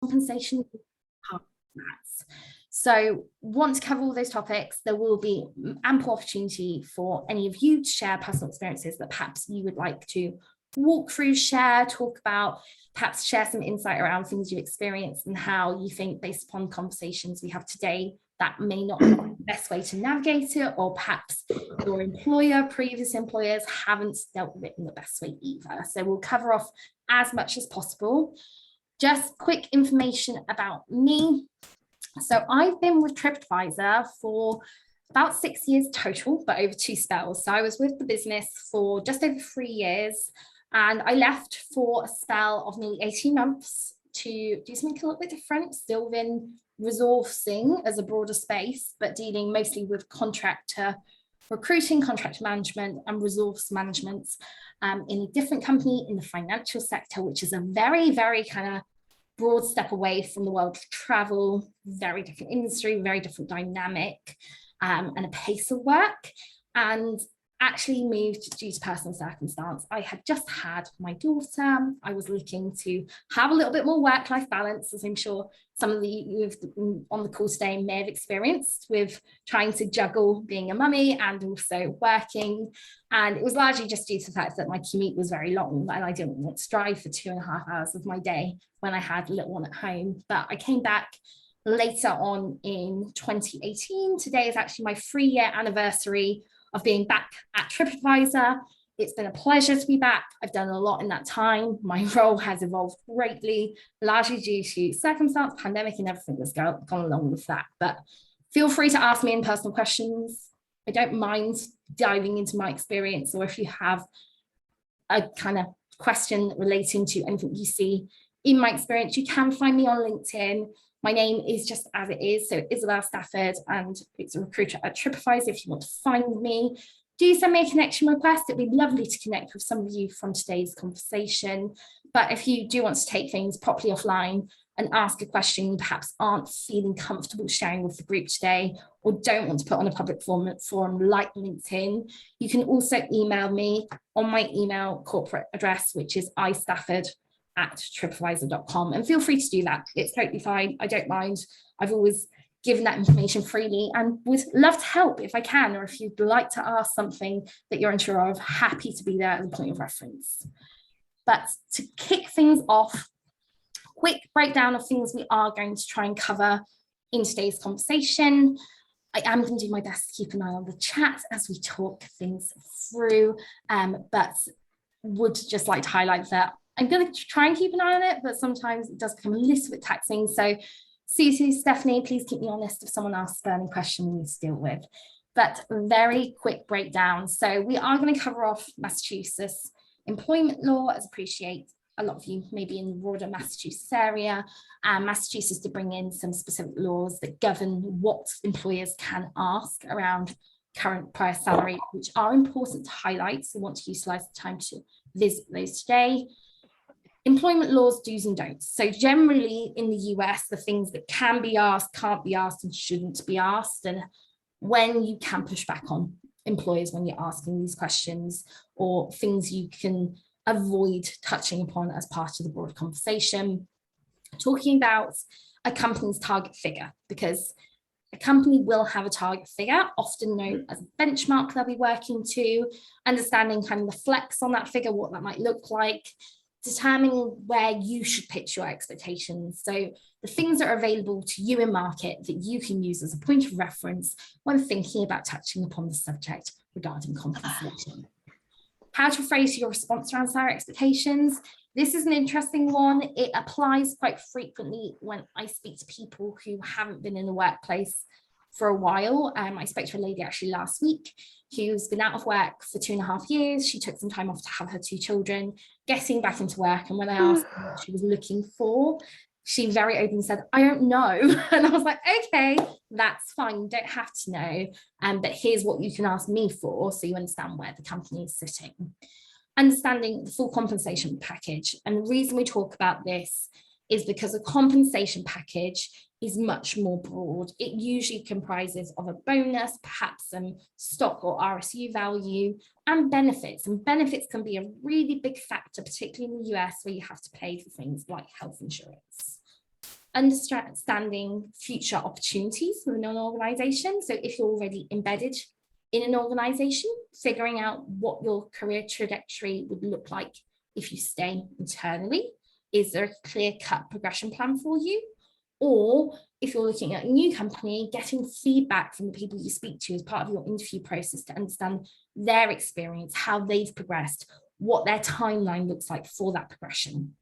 compensation part of that. So want to cover all those topics. There will be ample opportunity for any of you to share personal experiences that perhaps you would like to walk through, share, talk about, perhaps share some insight around things you experienced and how you think, based upon conversations we have today, that may not be the best way to navigate it, or perhaps your employer, previous employers haven't dealt with it in the best way either. So we'll cover off as much as possible. Just quick information about me. So I've been with Tripadvisor for about 6 years total, but over 2 spells. So I was with the business for just over 3 years, and I left for a spell of nearly 18 months to do something a little bit different, still within resourcing as a broader space, but dealing mostly with contractor recruiting, contract management, and resource management in a different company in the financial sector, which is a very, very kind of broad step away from the world of travel, very different industry, very different dynamic, and a pace of work. And actually moved due to personal circumstance. I had just had my daughter. I was looking to have a little bit more work-life balance, as I'm sure some of you on the call today may have experienced, with trying to juggle being a mummy and also working. And it was largely just due to the fact that my commute was very long and I didn't want to drive for 2.5 hours of my day when I had a little one at home. But I came back later on in 2018. Today is actually my 3-year anniversary of being back at Tripadvisor. It's been a pleasure to be back. I've done a lot in that time. My role has evolved greatly, largely due to circumstance, pandemic, and everything that's gone along with that. But feel free to ask me in personal questions. I don't mind diving into my experience, or if you have a kind of question relating to anything you see in my experience, you can find me on LinkedIn. My name is just as it is, so Isabel Stafford, and it's a recruiter at Tripadvisor. If you want to find me, do send me a connection request. It'd be lovely to connect with some of you from today's conversation. But if you do want to take things properly offline and ask a question you perhaps aren't feeling comfortable sharing with the group today, or don't want to put on a public forum like LinkedIn, you can also email me on my email corporate address, which is istafford@tripadvisor.com, and feel free to do that. It's totally fine. I don't mind. I've always given that information freely and would love to help if I can, or if you'd like to ask something that you're unsure of, happy to be there as a point of reference. But to kick things off, quick breakdown of things we are going to try and cover in today's conversation. I am going to do my best to keep an eye on the chat as we talk things through, but would just like to highlight that I'm going to try and keep an eye on it, but sometimes it does become a little bit taxing. So Susie, Stephanie, please keep me honest if someone asks a burning question we need to deal with. But very quick breakdown. So we are going to cover off Massachusetts employment law, as I appreciate a lot of you maybe in the broader Massachusetts area. Massachusetts to bring in some specific laws that govern what employers can ask around current prior salary, which are important to highlight. So I want to utilize the time to visit those today. Employment laws, do's and don'ts. So generally in the US, the things that can be asked, can't be asked, and shouldn't be asked, and when you can push back on employers when you're asking these questions, or things you can avoid touching upon as part of the broad conversation. Talking about a company's target figure, because a company will have a target figure, often known as a benchmark they'll be working to, understanding kind of the flex on that figure, what that might look like, determining where you should pitch your expectations. So the things that are available to you in market that you can use as a point of reference when thinking about touching upon the subject regarding compensation. How to phrase your response around salary expectations. This is an interesting one. It applies quite frequently when I speak to people who haven't been in the workplace for a while. I spoke to a lady actually last week who's been out of work for 2.5 years. She took some time off to have her 2 children, getting back into work. And when I asked her what she was looking for, she very openly said, I don't know. And I was like, okay, that's fine. You don't have to know. But here's what you can ask me for, so you understand where the company is sitting. Understanding the full compensation package. And the reason we talk about this is because a compensation package is much more broad. It usually comprises of a bonus, perhaps some stock or RSU value, and benefits. And benefits can be a really big factor, particularly in the US, where you have to pay for things like health insurance. understanding future opportunities within an organization. So if you're already embedded in an organization, figuring out what your career trajectory would look like if you stay internally. Is there a clear-cut progression plan for you? Or if you're looking at a new company, getting feedback from the people you speak to as part of your interview process to understand their experience, how they've progressed, what their timeline looks like for that progression.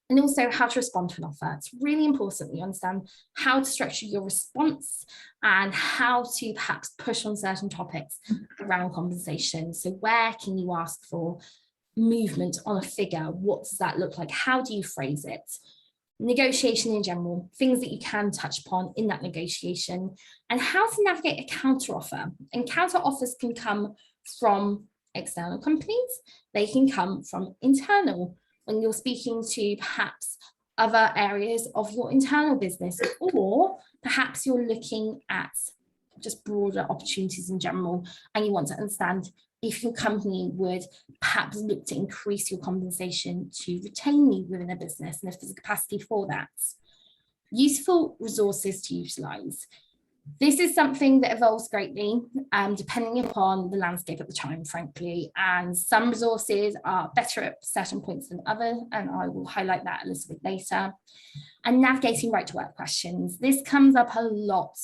And also how to respond to an offer. It's really important that you understand how to structure your response and how to perhaps push on certain topics around compensation. So where can you ask for movement on a figure? What does that look like? How do you phrase it? Negotiation in general, things that you can touch upon in that negotiation, and how to navigate a counter offer. And counter offers can come from external companies, they can come from internal, when you're speaking to perhaps other areas of your internal business, or perhaps you're looking at just broader opportunities in general, and you want to understand if your company would perhaps look to increase your compensation to retain you within a business, and if there's a capacity for that. Useful resources to utilize. This is something that evolves greatly, depending upon the landscape at the time, frankly, and some resources are better at certain points than others, and I will highlight that a little bit later. And navigating right to work questions. This comes up a lot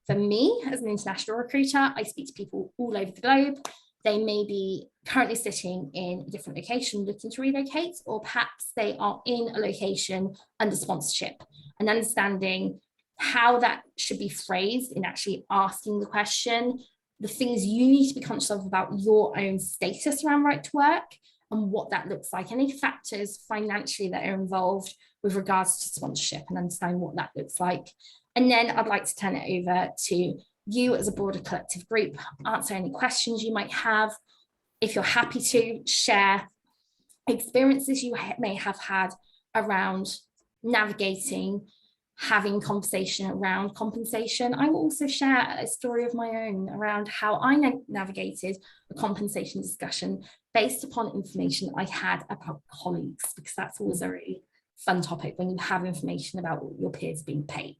for me as an international recruiter. I speak to people all over the globe. They may be currently sitting in a different location looking to relocate, or perhaps they are in a location under sponsorship, and understanding how that should be phrased in actually asking the question, the things you need to be conscious of about your own status around right to work and what that looks like, any factors financially that are involved with regards to sponsorship, and understand what that looks like. And then I'd like to turn it over to you as a broader collective group, answer any questions you might have. If you're happy to share experiences you may have had around navigating, having conversation around compensation. I will also share a story of my own around how I navigated a compensation discussion based upon information I had about colleagues, because that's always a really fun topic when you have information about your peers being paid.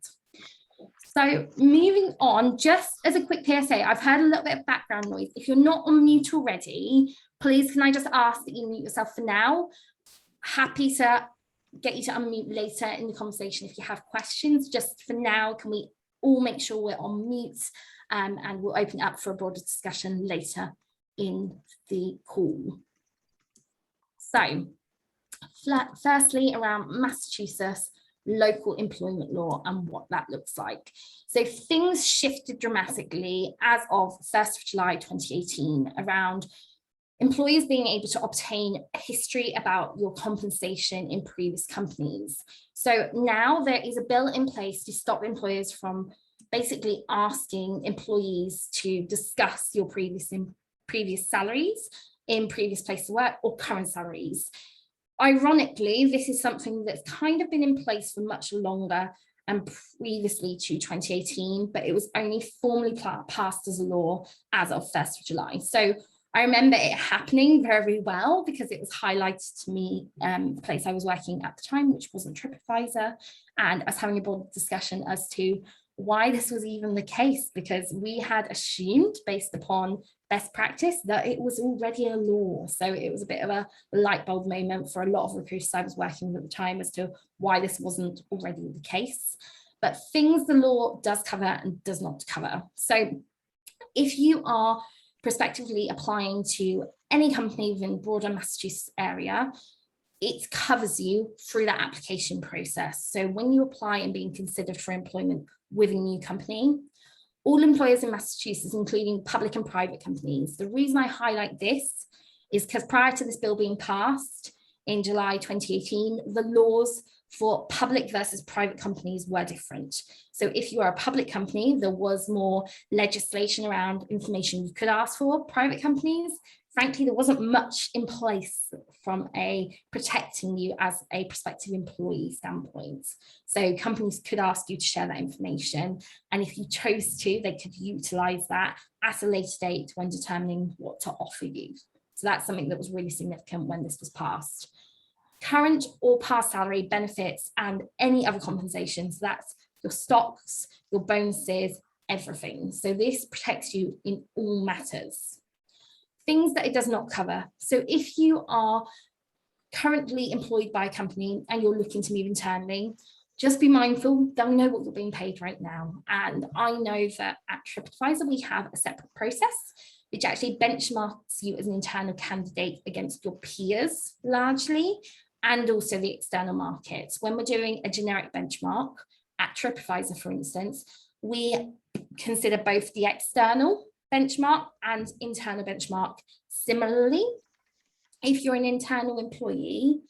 So moving on, just as a quick PSA, I've heard a little bit of background noise. If you're not on mute already, please can I just ask that you mute yourself for now? Happy to get you to unmute later in the conversation if you have questions. Just for now, can we all make sure we're on mute, and we'll open up for a broader discussion later in the call. So firstly, around Massachusetts local employment law and what that looks like. So things shifted dramatically as of 1st of July 2018 around employers being able to obtain a history about your compensation in previous companies. So now there is a bill in place to stop employers from basically asking employees to discuss your previous salaries in previous place of work or current salaries. Ironically, this is something that's kind of been in place for much longer and previously to 2018, but it was only formally passed as a law as of 1st of July. So I remember it happening very well because it was highlighted to me, the place I was working at the time, which wasn't Tripadvisor, and us having a broad discussion as to why this was even the case, because we had assumed based upon best practice that it was already a law. So it was a bit of a light bulb moment for a lot of recruiters I was working with at the time as to why this wasn't already the case. But things the law does cover and does not cover. So if you are prospectively applying to any company within the broader Massachusetts area, it covers you through that application process. So when you apply and being considered for employment with a new company, all employers in Massachusetts, including public and private companies. The reason I highlight this is because prior to this bill being passed in July 2018, the laws for public versus private companies were different. So if you are a public company, there was more legislation around information you could ask for. Private companies, frankly, there wasn't much in place from a protecting you as a prospective employee standpoint. So companies could ask you to share that information. And if you chose to, they could utilize that at a later date when determining what to offer you. So that's something that was really significant when this was passed. current or past salary, benefits, and any other compensation. So that's your stocks, your bonuses, everything. So this protects you in all matters. Things that it does not cover. So if you are currently employed by a company and you're looking to move internally, just be mindful, they'll know what you're being paid right now. And I know that at Tripadvisor, we have a separate process which actually benchmarks you as an internal candidate against your peers largely, and also the external markets. When we're doing a generic benchmark at Tripadvisor, for instance, we consider both the external benchmark and internal benchmark similarly. If you're an internal employee,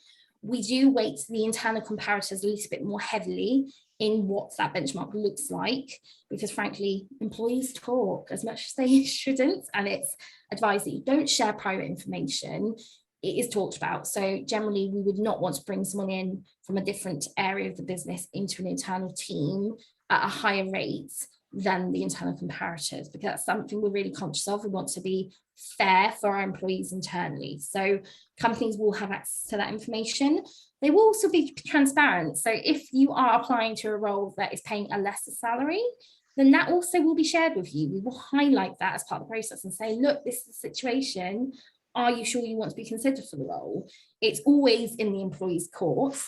we do weight the internal comparators a little bit more heavily in what that benchmark looks like, because frankly, employees talk as much as they shouldn't, and it's advised that you don't share private information. It is talked about. So generally, we would not want to bring someone in from a different area of the business into an internal team at a higher rate than the internal comparators, because that's something we're really conscious of. We want to be fair for our employees internally. So companies will have access to that information. They will also be transparent. So if you are applying to a role that is paying a lesser salary, then that also will be shared with you. We will highlight that as part of the process and say, look, this is the situation. Are you sure you want to be considered for the role? It's always in the employee's court,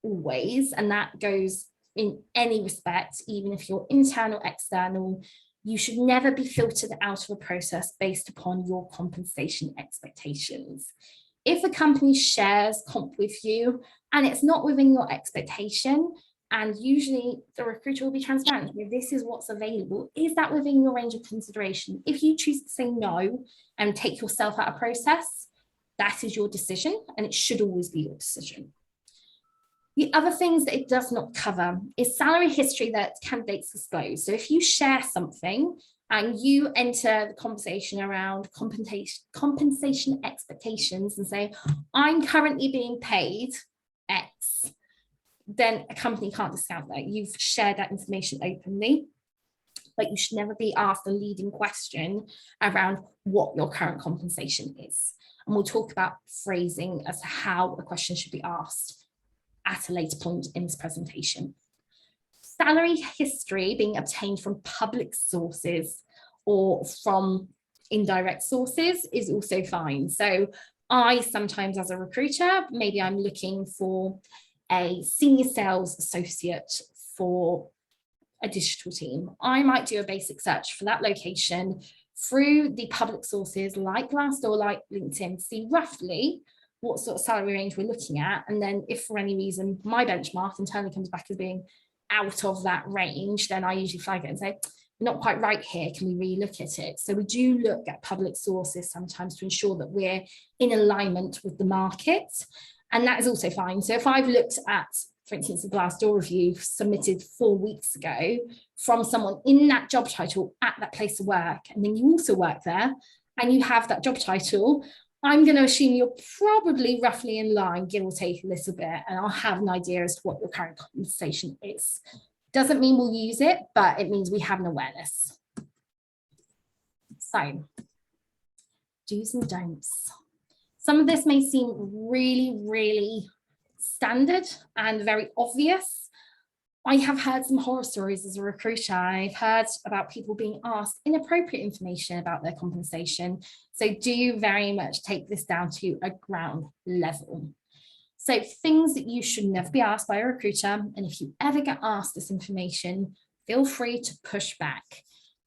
always, and that goes in any respect, even if you're internal, external. You should never be filtered out of a process based upon your compensation expectations. If a company shares comp with you and it's not within your expectation, and usually the recruiter will be transparent, this is what's available, is that within your range of consideration? If you choose to say no and take yourself out of process, that is your decision, and it should always be your decision. The other things that it does not cover is salary history that candidates disclose. So if you share something and you enter the conversation around compensation expectations and say, I'm currently being paid X, then a company can't discount that. You've shared that information openly, but you should never be asked a leading question around what your current compensation is. And we'll talk about phrasing as to how a question should be asked at a later point in this presentation. Salary history being obtained from public sources or from indirect sources is also fine. So I sometimes, as a recruiter, maybe I'm looking for a senior sales associate for a digital team. I might do a basic search for that location through the public sources like Glassdoor, like LinkedIn, see roughly what sort of salary range we're looking at. And then if for any reason my benchmark internally comes back as being out of that range, then I usually flag it and say, not quite right here, can we re-look at it? So we do look at public sources sometimes to ensure that we're in alignment with the market. And that is also fine. So if I've looked at, for instance, a Glassdoor review submitted 4 weeks ago from someone in that job title at that place of work, and then you also work there and you have that job title, I'm going to assume you're probably roughly in line, give or take a little bit, and I'll have an idea as to what your current compensation is. Doesn't mean we'll use it, but it means we have an awareness. So, do's and don'ts. Some of this may seem really, really standard and very obvious. I have heard some horror stories as a recruiter. I've heard about people being asked inappropriate information about their compensation. So do very much take this down to a ground level. So things that you should never be asked by a recruiter, and if you ever get asked this information, feel free to push back.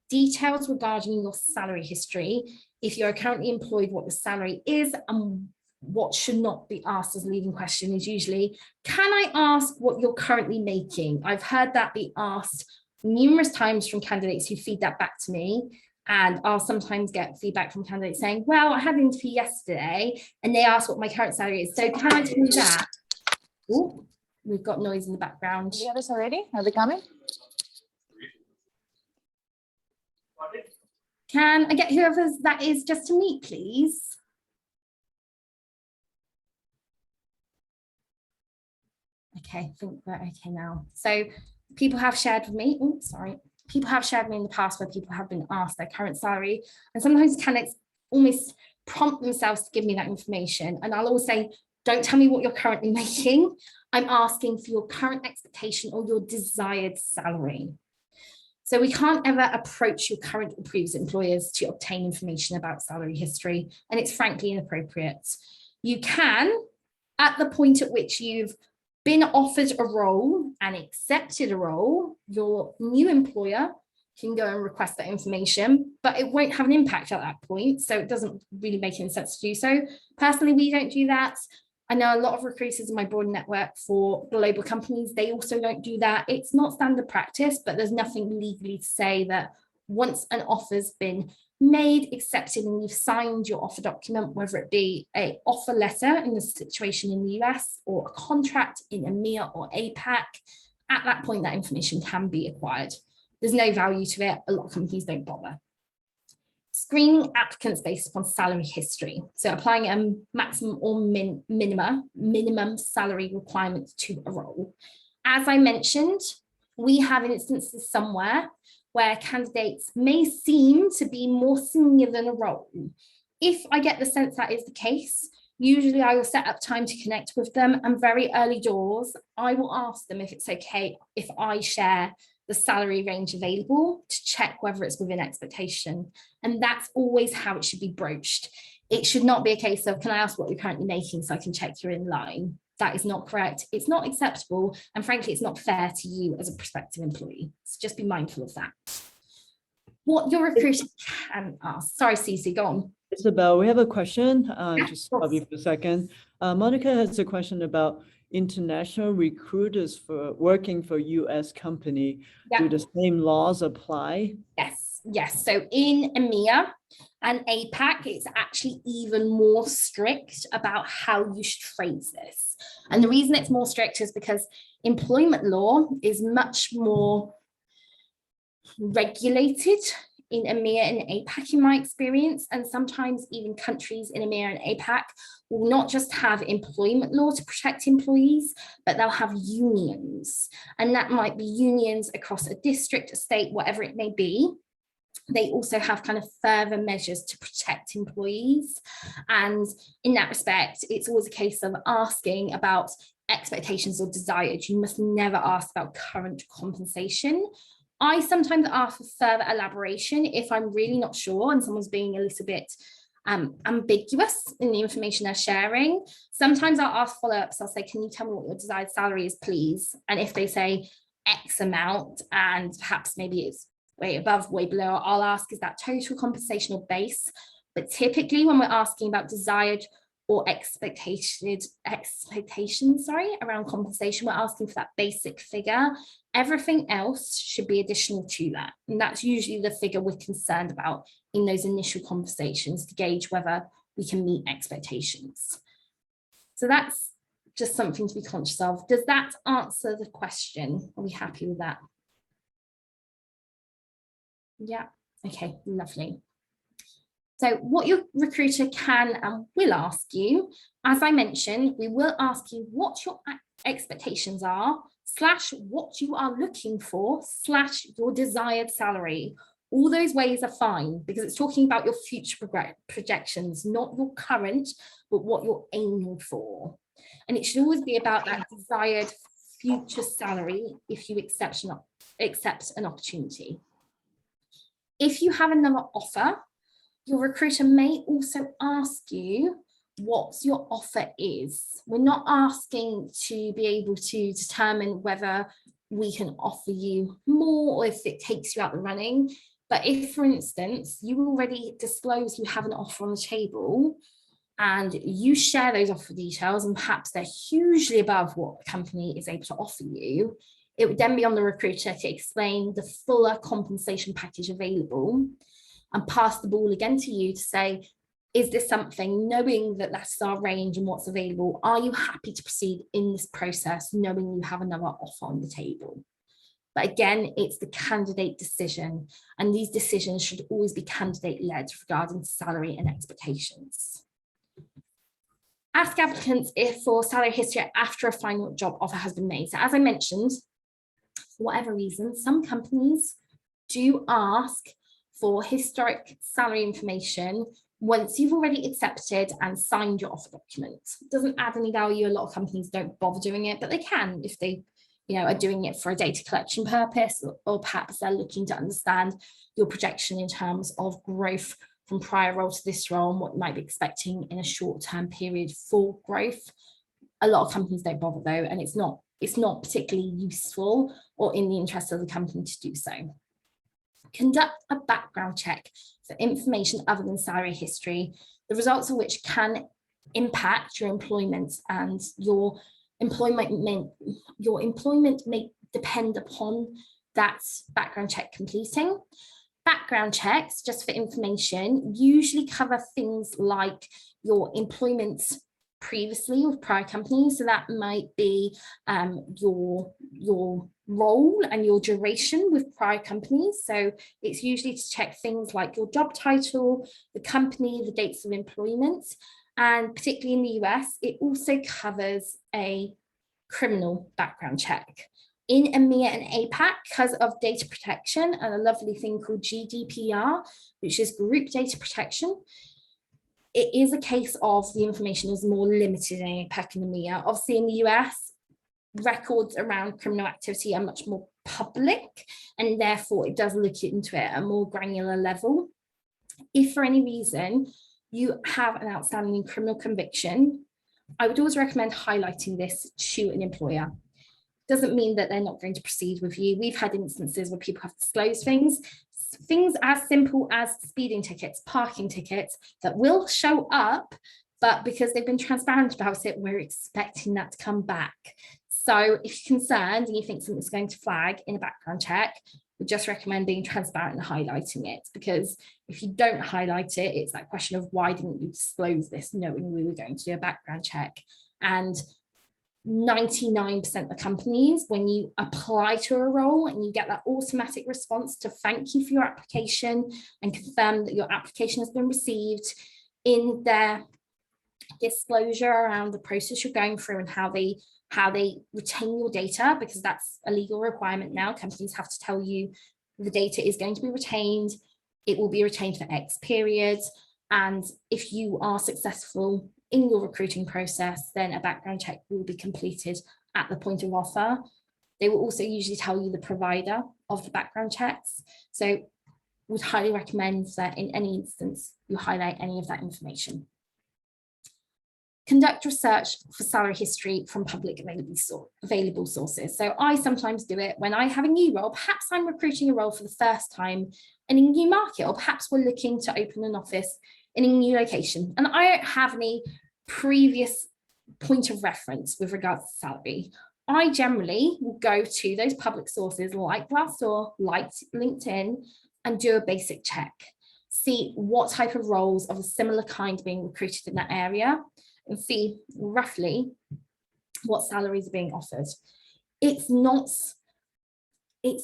Details regarding your salary history, if you're currently employed, what the salary is, and what should not be asked as a leading question is usually, can I ask what you're currently making? I've heard that be asked numerous times from candidates who feed that back to me. And I'll sometimes get feedback from candidates saying, well, I had an interview yesterday and they asked what my current salary is. So can I tell you that? Oh, we've got noise in the background. The others already? Are they coming? Can I get whoever that is just to meet, please? Okay, I think we're okay now. So people have shared with me, people have shared with me in the past where people have been asked their current salary, and sometimes candidates almost prompt themselves to give me that information. And I'll always say, Don't tell me what you're currently making. I'm asking for your current expectation or your desired salary. So we can't ever approach your current or previous employers to obtain information about salary history, and it's frankly inappropriate. You can, at the point at which you've been offered a role and accepted a role, your new employer can go and request that information, but it won't have an impact at that point. So it doesn't really make any sense to do so. Personally, we don't do that. I know a lot of recruiters in my broad network for global companies, they also don't do that. It's not standard practice, but there's nothing legally to say that once an offer's been made, accepted, and you've signed your offer document, whether it be an offer letter in the situation in the US or a contract in EMEA or APAC, at that point, that information can be acquired. There's no value to it. A lot of companies don't bother. Screening applicants based upon salary history. So applying a maximum or minimum salary requirements to a role. As I mentioned, we have instances somewhere where candidates may seem to be more senior than a role. If I get the sense that is the case, usually I will set up time to connect with them, and very early doors, I will ask them if it's okay if I share the salary range available to check whether it's within expectation. And that's always how it should be broached. It should not be a case of, can I ask what you're currently making so I can check you're in line? That is not correct. It's not acceptable. And frankly, it's not fair to you as a prospective employee. So just be mindful of that. What your recruiter can ask. Sorry, Cece, go on. Isabel, we have a question. Just stop you for a second. Monica has a question about international recruiters for working for US company. Yeah. Do the same laws apply? Yes. So in EMEA and APAC, it's actually even more strict about how you should phrase this. And the reason it's more strict is because employment law is much more regulated in EMEA and APAC, in my experience, and sometimes even countries in EMEA and APAC will not just have employment law to protect employees, but they'll have unions. And that might be unions across a district, a state, whatever it may be. They also have kind of further measures to protect employees. And in that respect, it's always a case of asking about expectations or desired. You must never ask about current compensation. I sometimes ask for further elaboration if I'm really not sure and someone's being a little bit ambiguous in the information they're sharing. Sometimes I'll ask follow-ups. I'll say, can you tell me what your desired salary is, please? And if they say X amount and perhaps maybe it's way above, way below, I'll ask, is that total compensation or base? But typically when we're asking about desired or expectations around compensation, we're asking for that basic figure. Everything else should be additional to that. And that's usually the figure we're concerned about in those initial conversations to gauge whether we can meet expectations. So that's just something to be conscious of. Does that answer the question? Are we happy with that? Yeah, okay, lovely. So what your recruiter can and will ask you, as I mentioned, we will ask you what your expectations are, / what you are looking for, / your desired salary. All those ways are fine because it's talking about your future projections, not your current, but what you're aiming for. And it should always be about that desired future salary if you accept an opportunity. If you have another offer, your recruiter may also ask you what your offer is. We're not asking to be able to determine whether we can offer you more or if it takes you out the running. But if, for instance, you already disclose you have an offer on the table and you share those offer details and perhaps they're hugely above what the company is able to offer you, it would then be on the recruiter to explain the fuller compensation package available and pass the ball again to you to say, is this something, knowing that that's our range and what's available, are you happy to proceed in this process, knowing you have another offer on the table? But again, it's the candidate decision, and these decisions should always be candidate-led regarding salary and expectations. Ask applicants if for salary history after a final job offer has been made. So as I mentioned, for whatever reason, some companies do ask for historic salary information once you've already accepted and signed your offer document. It doesn't add any value. A lot of companies don't bother doing it, but they can if they are doing it for a data collection purpose, or perhaps they're looking to understand your projection in terms of growth from prior role to this role and what you might be expecting in a short-term period for growth. A lot of companies don't bother though, and it's not particularly useful or in the interest of the company to do so. Conduct a background check for information other than salary history, the results of which can impact your employment, and your employment may depend upon that background check completing. Background checks, just for information, usually cover things like your employment previously with prior companies. So that might be your role and your duration with prior companies. So it's usually to check things like your job title, the company, the dates of employment. And particularly in the US, it also covers a criminal background check. In EMEA and APAC, because of data protection and a lovely thing called GDPR, which is group data protection, it is a case of the information is more limited in APAC and EMEA. Obviously in the US, records around criminal activity are much more public, and therefore it does look into it at a more granular level. If for any reason you have an outstanding criminal conviction, I would always recommend highlighting this to an employer. Doesn't mean that they're not going to proceed with you. We've had instances where people have disclosed things as simple as speeding tickets, parking tickets that will show up, but because they've been transparent about it, we're expecting that to come back. So if you're concerned and you think something's going to flag in a background check, we just recommend being transparent and highlighting it, because if you don't highlight it, it's that question of why didn't you disclose this knowing we were going to do a background check. And 99% of companies, when you apply to a role and you get that automatic response to thank you for your application and confirm that your application has been received, in their disclosure around the process you're going through and how they retain your data, because that's a legal requirement now. Companies have to tell you the data is going to be retained. It will be retained for X period. And if you are successful in your recruiting process, then a background check will be completed at the point of offer. They will also usually tell you the provider of the background checks. So would highly recommend that in any instance, you highlight any of that information. Conduct research for salary history from public available sources. So I sometimes do it when I have a new role. Perhaps I'm recruiting a role for the first time in a new market, or perhaps we're looking to open an office in a new location, and I don't have any previous point of reference with regards to salary. I generally will go to those public sources like Glassdoor, like LinkedIn, and do a basic check. See what type of roles of a similar kind being recruited in that area, and see roughly what salaries are being offered. It's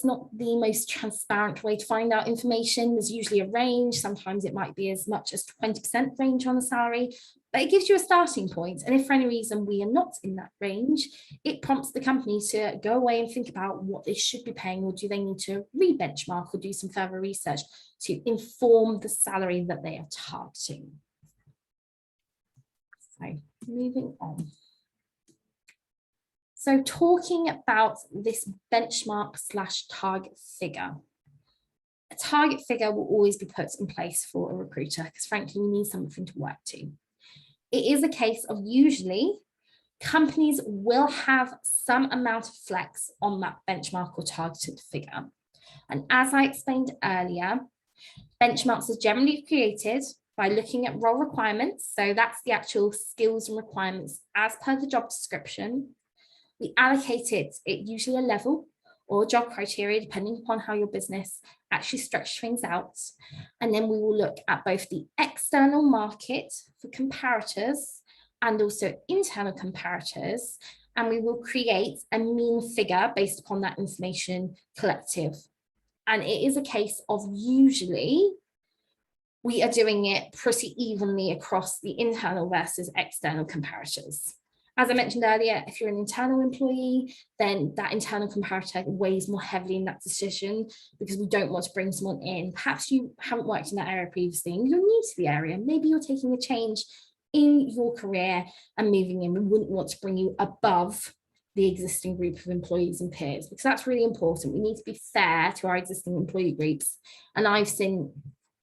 not the most transparent way to find out information. There's usually a range. Sometimes it might be as much as 20% range on the salary, but it gives you a starting point. And if for any reason we are not in that range, it prompts the company to go away and think about what they should be paying, or do they need to re-benchmark or do some further research to inform the salary that they are targeting. So moving on. So talking about this benchmark / target figure. A target figure will always be put in place for a recruiter, because frankly, we need something to work to. It is a case of usually companies will have some amount of flex on that benchmark or targeted figure. And as I explained earlier, benchmarks are generally created by looking at role requirements. So that's the actual skills and requirements as per the job description. We allocate it at usually a level or job criteria, depending upon how your business actually stretches things out. And then we will look at both the external market for comparators and also internal comparators. And we will create a mean figure based upon that information collective. And it is a case of usually we are doing it pretty evenly across the internal versus external comparators. As I mentioned earlier, if you're an internal employee, then that internal comparator weighs more heavily in that decision, because we don't want to bring someone in. Perhaps you haven't worked in that area previously and you're new to the area. Maybe you're taking a change in your career and moving in. We wouldn't want to bring you above the existing group of employees and peers, because that's really important. We need to be fair to our existing employee groups. And I've seen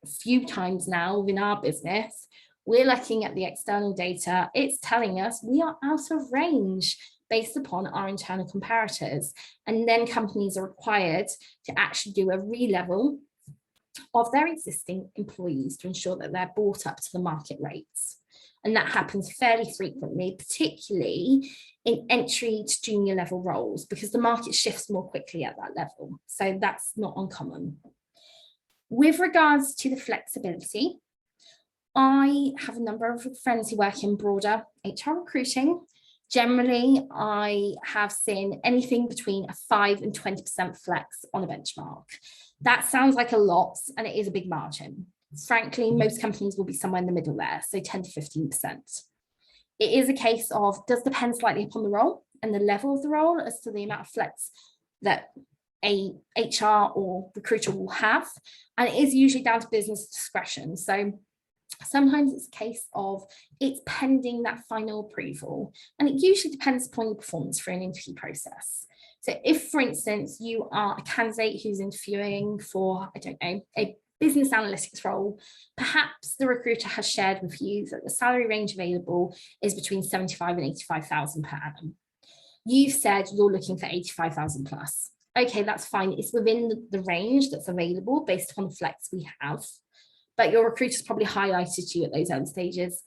a few times now within our business, we're looking at the external data, it's telling us we are out of range based upon our internal comparators. And then companies are required to actually do a re-level of their existing employees to ensure that they're brought up to the market rates. And that happens fairly frequently, particularly in entry to junior level roles, because the market shifts more quickly at that level. So that's not uncommon. With regards to the flexibility, I have a number of friends who work in broader HR recruiting. Generally, I have seen anything between a 5 and 20% flex on a benchmark. That sounds like a lot, and it is a big margin. Frankly, most companies will be somewhere in the middle there, so 10 to 15%. It is a case of, does depend slightly upon the role and the level of the role as to the amount of flex that a HR or recruiter will have. And it is usually down to business discretion. So sometimes it's a case of it's pending that final approval, and it usually depends upon your performance for an interview process. So if, for instance, you are a candidate who's interviewing for, I don't know, a business analytics role, perhaps the recruiter has shared with you that the salary range available is between 75 and 85,000 per annum. You've said you're looking for 85,000 plus. Okay, that's fine. It's within the range that's available based on the flex we have. But your recruiter's probably highlighted to you at those early stages.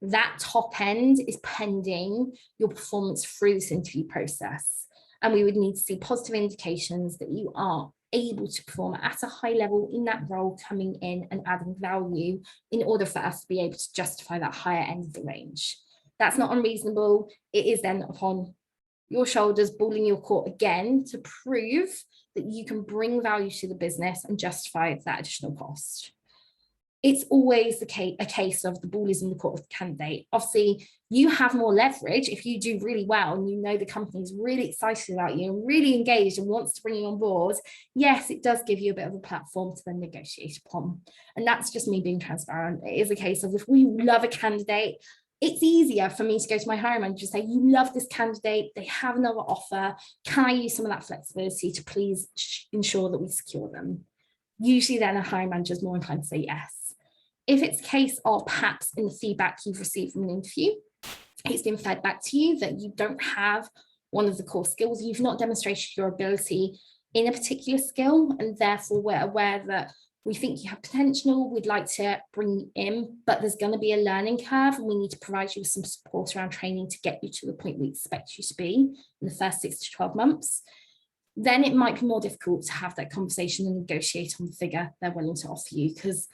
That top end is pending your performance through this interview process. And we would need to see positive indications that you are able to perform at a high level in that role, coming in and adding value in order for us to be able to justify that higher end of the range. That's not unreasonable. It is then upon your shoulders, ball in your court again to prove that you can bring value to the business and justify that additional cost. It's always a case of the ball is in the court of the candidate. Obviously, you have more leverage if you do really well and you know the company is really excited about you and really engaged and wants to bring you on board. Yes, it does give you a bit of a platform to then negotiate upon. And that's just me being transparent. It is a case of, if we love a candidate, it's easier for me to go to my hiring manager and say, you love this candidate, they have another offer. Can I use some of that flexibility to please ensure that we secure them? Usually then a hiring manager is more inclined to say yes. If it's a case of perhaps in the feedback you've received from an interview, it's been fed back to you that you don't have one of the core skills, you've not demonstrated your ability in a particular skill, and therefore we're aware that we think you have potential, we'd like to bring you in, but there's going to be a learning curve and we need to provide you with some support around training to get you to the point we expect you to be in the first 6 to 12 months. Then it might be more difficult to have that conversation and negotiate on the figure they're willing to offer you, because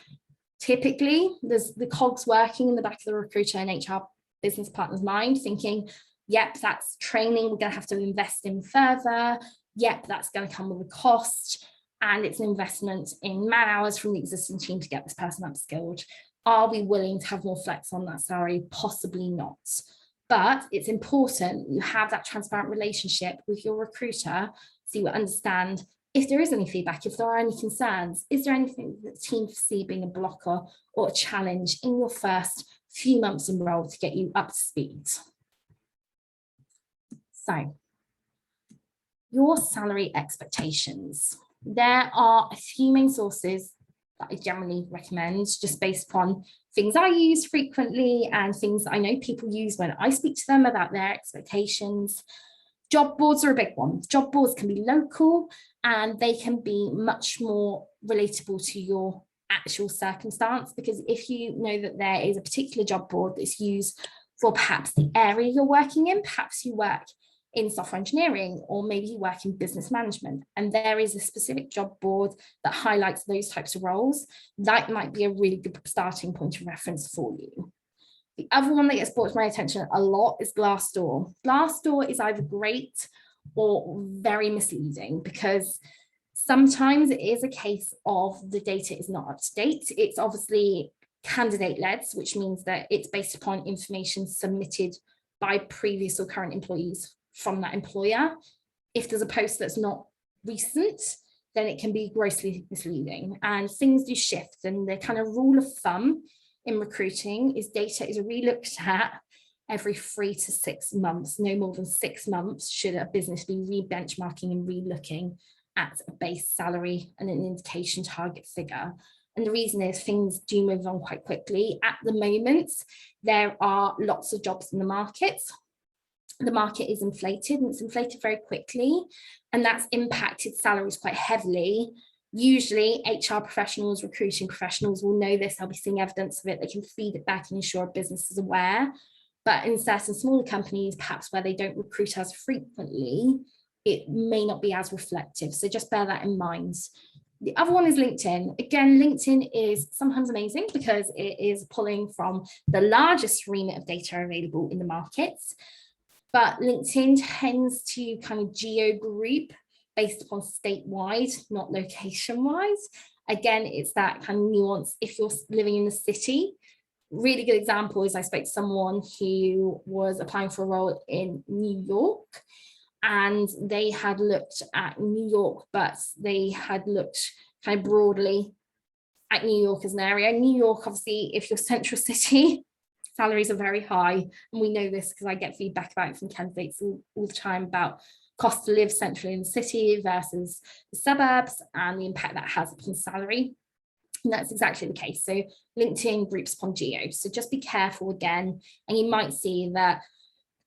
typically there's the cogs working in the back of the recruiter and HR business partner's mind, thinking, yep, that's training we're going to have to invest in further. Yep, that's going to come with a cost. And it's an investment in man hours from the existing team to get this person upskilled. Are we willing to have more flex on that salary? Possibly not. But it's important you have that transparent relationship with your recruiter so you understand if there is any feedback, if there are any concerns, is there anything that the team foresee being a blocker or a challenge in your first few months in role to get you up to speed. So, your salary expectations. There are a few main sources that I generally recommend, just based upon things I use frequently and things that I know people use when I speak to them about their expectations. Job boards are a big one. Job boards can be local and they can be much more relatable to your actual circumstance, because if you know that there is a particular job board that's used for perhaps the area you're working in, perhaps you work in software engineering, or maybe you work in business management, and there is a specific job board that highlights those types of roles, that might be a really good starting point of reference for you. The other one that gets brought to my attention a lot is Glassdoor. Glassdoor is either great or very misleading, because sometimes it is a case of the data is not up to date. It's obviously candidate-led, which means that it's based upon information submitted by previous or current employees from that employer. If there's a post that's not recent, then it can be grossly misleading, and things do shift. And the kind of rule of thumb in recruiting is data is re-looked at every 3 to 6 months. No more than 6 months should a business be re-benchmarking and re-looking at a base salary and an indication target figure. And the reason is things do move on quite quickly. At the moment, there are lots of jobs in the market. The market is inflated, and it's inflated very quickly, and that's impacted salaries quite heavily. Usually HR professionals, recruiting professionals will know this. They'll be seeing evidence of it. They can feed it back and ensure a business is aware. But in certain smaller companies, perhaps where they don't recruit as frequently, it may not be as reflective. So just bear that in mind. The other one is LinkedIn. Again, LinkedIn is sometimes amazing because it is pulling from the largest remit of data available in the markets. But LinkedIn tends to kind of geo-group based upon statewide, not location-wise. Again, it's that kind of nuance. If you're living in the city, really good example is I spoke to someone who was applying for a role in New York, and they had looked at New York, but they had looked kind of broadly at New York as an area. New York, obviously, if you're central city, salaries are very high. And we know this because I get feedback about it from candidates all the time about cost to live centrally in the city versus the suburbs and the impact that has upon salary. And that's exactly the case. So LinkedIn groups upon geo. So just be careful again. And you might see that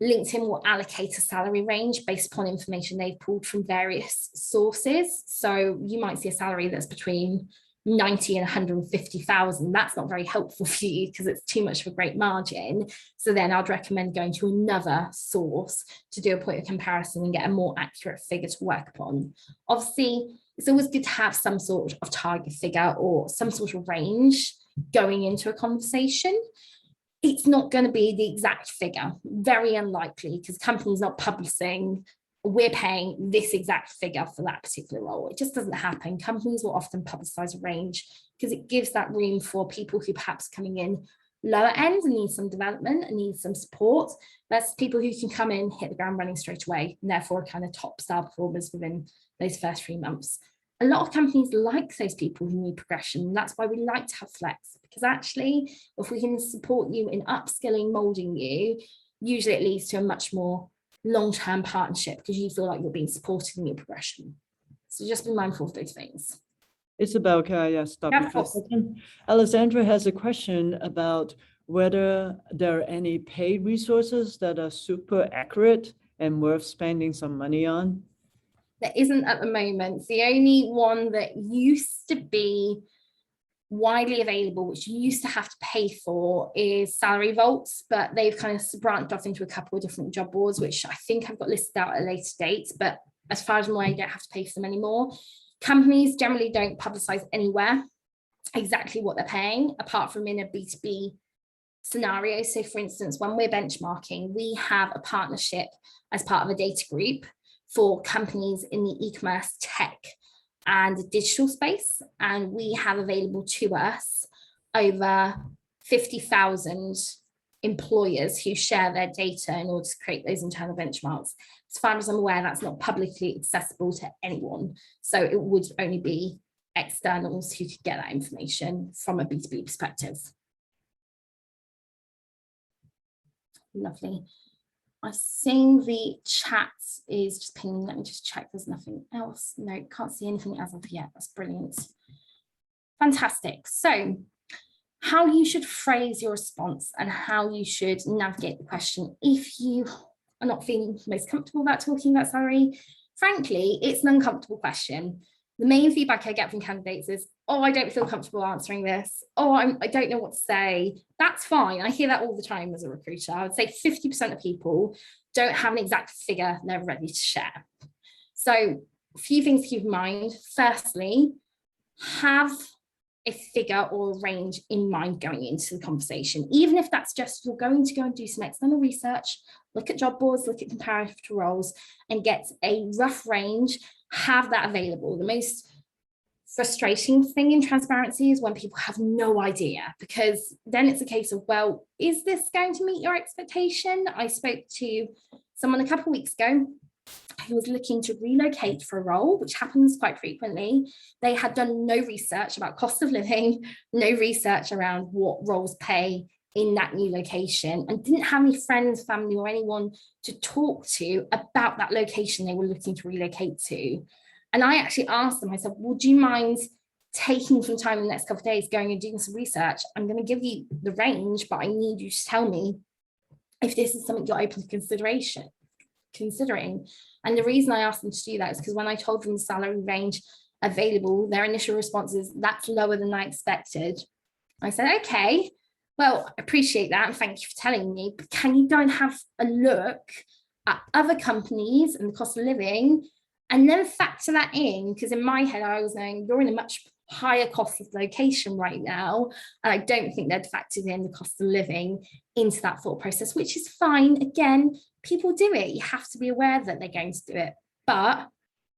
LinkedIn will allocate a salary range based upon information they've pulled from various sources. So you might see a salary that's between 90 and 150,000. That's not very helpful for you because it's too much of a great margin. So then I'd recommend going to another source to do a point of comparison and get a more accurate figure to work upon. Obviously, it's always good to have some sort of target figure or some sort of range going into a conversation. It's not going to be the exact figure, very unlikely, because companies not publishing, we're paying this exact figure for that particular role. It just doesn't happen. Companies will often publicize a range because it gives that room for people who perhaps coming in lower end and need some development and need some support. That's people who can come in, hit the ground running straight away, and therefore are kind of top star performers within those first 3 months. A lot of companies like those people who need progression. And that's why we like to have flex, because actually, if we can support you in upskilling, molding you, usually it leads to a much more long-term partnership because you feel like you're being supported in your progression. So just be mindful of those things. Isabel, can I stop you for a second? Alexandra has a question about whether there are any paid resources that are super accurate and worth spending some money on. There isn't at the moment. The only one that used to be widely available, which you used to have to pay for, is Salary Vaults, but they've kind of branched off into a couple of different job boards, which I think I've got listed out at a later date, but as far as I'm aware, you don't have to pay for them anymore. Companies generally don't publicize anywhere exactly what they're paying, apart from in a B2B scenario. So for instance, when we're benchmarking, we have a partnership as part of a data group for companies in the e-commerce, tech and digital space. And we have available to us over 50,000 employers who share their data in order to create those internal benchmarks. As far as I'm aware, that's not publicly accessible to anyone. So it would only be externals who could get that information from a B2B perspective. Lovely. I think the chat is just pinging. Let me just check there's nothing else. No, can't see anything as of yet. That's brilliant. Fantastic. So how you should phrase your response and how you should navigate the question if you are not feeling most comfortable about talking about salary. Frankly, it's an uncomfortable question. The main feedback I get from candidates is, oh, I don't feel comfortable answering this. Oh, I don't know what to say. That's fine. I hear that all the time as a recruiter. I would say 50% of people don't have an exact figure they're ready to share. So a few things to keep in mind. Firstly, have a figure or a range in mind going into the conversation. Even if that's just you're going to go and do some external research, look at job boards, look at comparative roles and get a rough range, have that available. The most frustrating thing in transparency is when people have no idea, because then it's a case of, well, is this going to meet your expectation? I spoke to someone a couple of weeks ago who was looking to relocate for a role, which happens quite frequently. They had done no research about cost of living, no research around what roles pay in that new location, and didn't have any friends, family, or anyone to talk to about that location they were looking to relocate to. And I actually asked them, I said, would you mind taking some time in the next couple of days, going and doing some research? I'm going to give you the range, but I need you to tell me if this is something you're open to considering. And the reason I asked them to do that is because when I told them the salary range available, their initial response is, that's lower than I expected. I said, okay, well, I appreciate that, and thank you for telling me, but can you go and have a look at other companies and the cost of living, and then factor that in? Because in my head, I was saying, you're in a much higher cost of location right now, and I don't think they'd factored in the cost of living into that thought process, which is fine. Again, people do it. You have to be aware that they're going to do it, but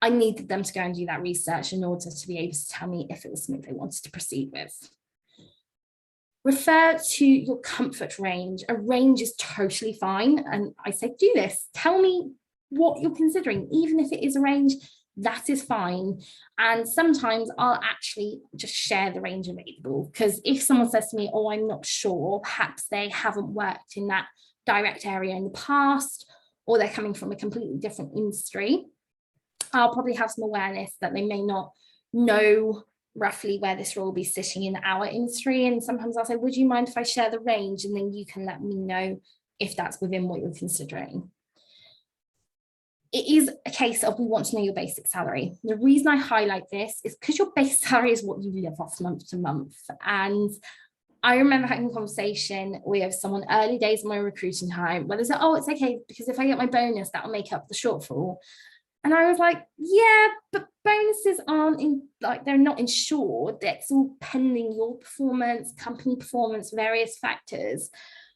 I needed them to go and do that research in order to be able to tell me if it was something they wanted to proceed with. Refer to your comfort range. A range is totally fine. And I say, do this. Tell me what you're considering. Even if it is a range, that is fine. And sometimes I'll actually just share the range available, because if someone says to me, oh, I'm not sure, perhaps they haven't worked in that direct area in the past, or they're coming from a completely different industry, I'll probably have some awareness that they may not know roughly where this role will be sitting in our industry. And sometimes I'll say, would you mind if I share the range? And then you can let me know if that's within what you're considering. It is a case of, we want to know your basic salary. The reason I highlight this is because your base salary is what you live off month to month. And I remember having a conversation with someone early days of my recruiting time where they said, oh, it's okay, because if I get my bonus, that will make up the shortfall. And I was like, yeah, but bonuses aren't in, like, they're not insured. It's all pending your performance, company performance, various factors.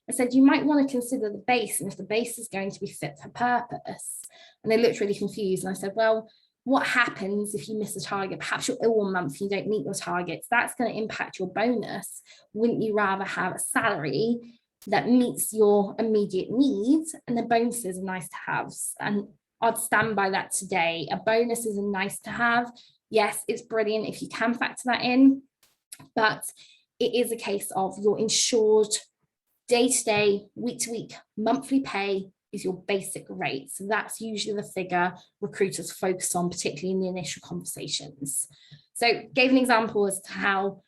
I said, you might want to consider the base, and if the base is going to be fit for purpose. And they looked really confused. And I said, well, what happens if you miss a target? Perhaps you're ill one month, you don't meet your targets. That's going to impact your bonus. Wouldn't you rather have a salary that meets your immediate needs? And the bonuses are nice to have. And I'd stand by that today. A bonus is a nice to have. Yes, it's brilliant if you can factor that in, but it is a case of your insured day-to-day, week-to-week, monthly pay is your basic rate. So that's usually the figure recruiters focus on, particularly in the initial conversations. So gave an example as to how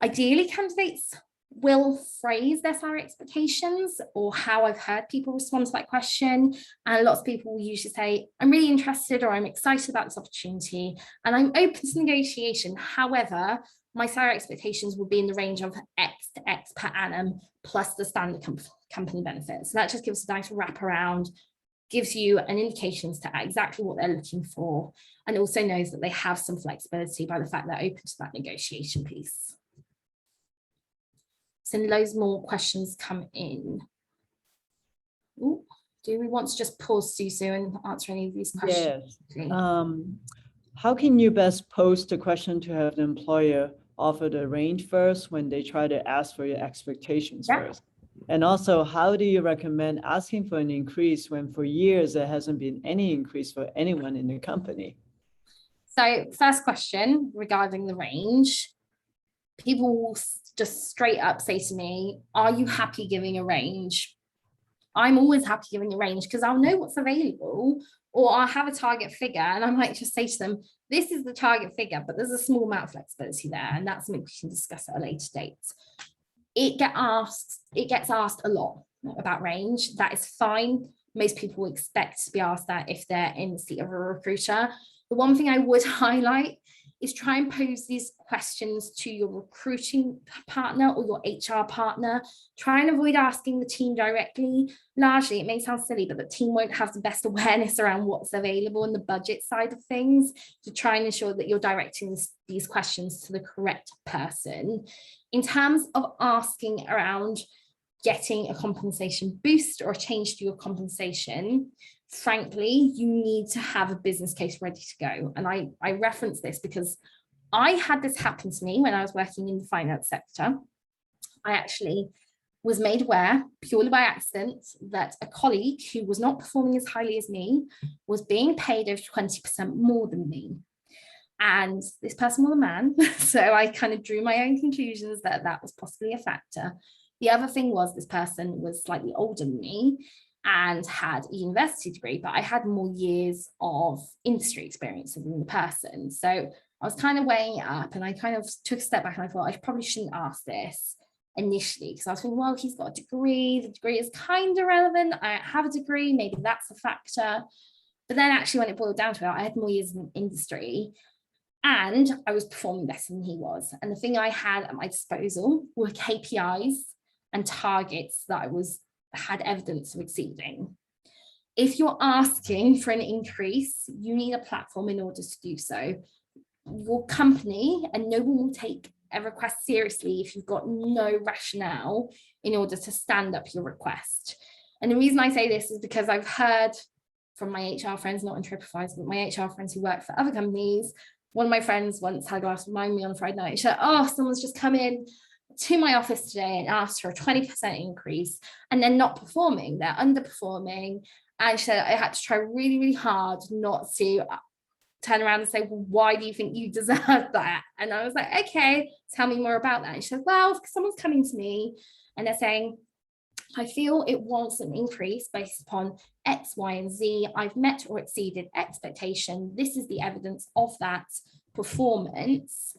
ideally candidates will phrase their salary expectations, or how I've heard people respond to that question. And lots of people will usually say, I'm really interested, or I'm excited about this opportunity, and I'm open to negotiation. However, my salary expectations will be in the range of X to X per annum, plus the standard company benefits. So that just gives a nice wraparound, gives you an indication as to exactly what they're looking for, and also knows that they have some flexibility by the fact they're open to that negotiation piece. So loads more questions come in. Ooh, do we want to just pause, Susu, and answer any of these questions? Yes. How can you best pose the question to have the employer offer the range first when they try to ask for your expectations first? And also, how do you recommend asking for an increase when for years there hasn't been any increase for anyone in the company? So first question regarding the range, people will just straight up say to me, are you happy giving a range? I'm always happy giving a range because I'll know what's available, or I'll have a target figure and I might just say to them, this is the target figure, but there's a small amount of flexibility there, and that's something we can discuss at a later date. It gets asked a lot about range. That is fine. Most people expect to be asked that if they're in the seat of a recruiter. The one thing I would highlight is try and pose these questions to your recruiting partner or your HR partner. Try and avoid asking the team directly. Largely, it may sound silly, but the team won't have the best awareness around what's available in the budget side of things. So try and ensure that you're directing these questions to the correct person. In terms of asking around getting a compensation boost or a change to your compensation, frankly, you need to have a business case ready to go. And I reference this because I had this happen to me when I was working in the finance sector. I actually was made aware purely by accident that a colleague who was not performing as highly as me was being paid over 20% more than me. And this person was a man. So I kind of drew my own conclusions that that was possibly a factor. The other thing was this person was slightly older than me and had a university degree, but I had more years of industry experience than the person. So I was kind of weighing it up, and I kind of took a step back and I thought I probably shouldn't ask this initially, because I was thinking, well, he's got a degree, the degree is kind of relevant, I have a degree, maybe that's a factor. But then actually when it boiled down to it, I had more years in industry and I was performing better than he was. And the thing I had at my disposal were KPIs and targets that I had evidence of exceeding. If you're asking for an increase, you need a platform in order to do so. Your company, and no one will take a request seriously if you've got no rationale in order to stand up your request. And the reason I say this is because I've heard from my HR friends, not in Tripadvisor, but my HR friends who work for other companies. One of my friends once had a glass of wine with me on a Friday night. She said, oh, someone's just come in to my office today and asked for a 20% increase, and they're not performing, they're underperforming. And she said, I had to try really, really hard not to turn around and say, well, why do you think you deserve that? And I was like, okay, tell me more about that. And she said, well, someone's coming to me and they're saying, I feel it wants an increase based upon X, Y, and Z. I've met or exceeded expectation. This is the evidence of that performance.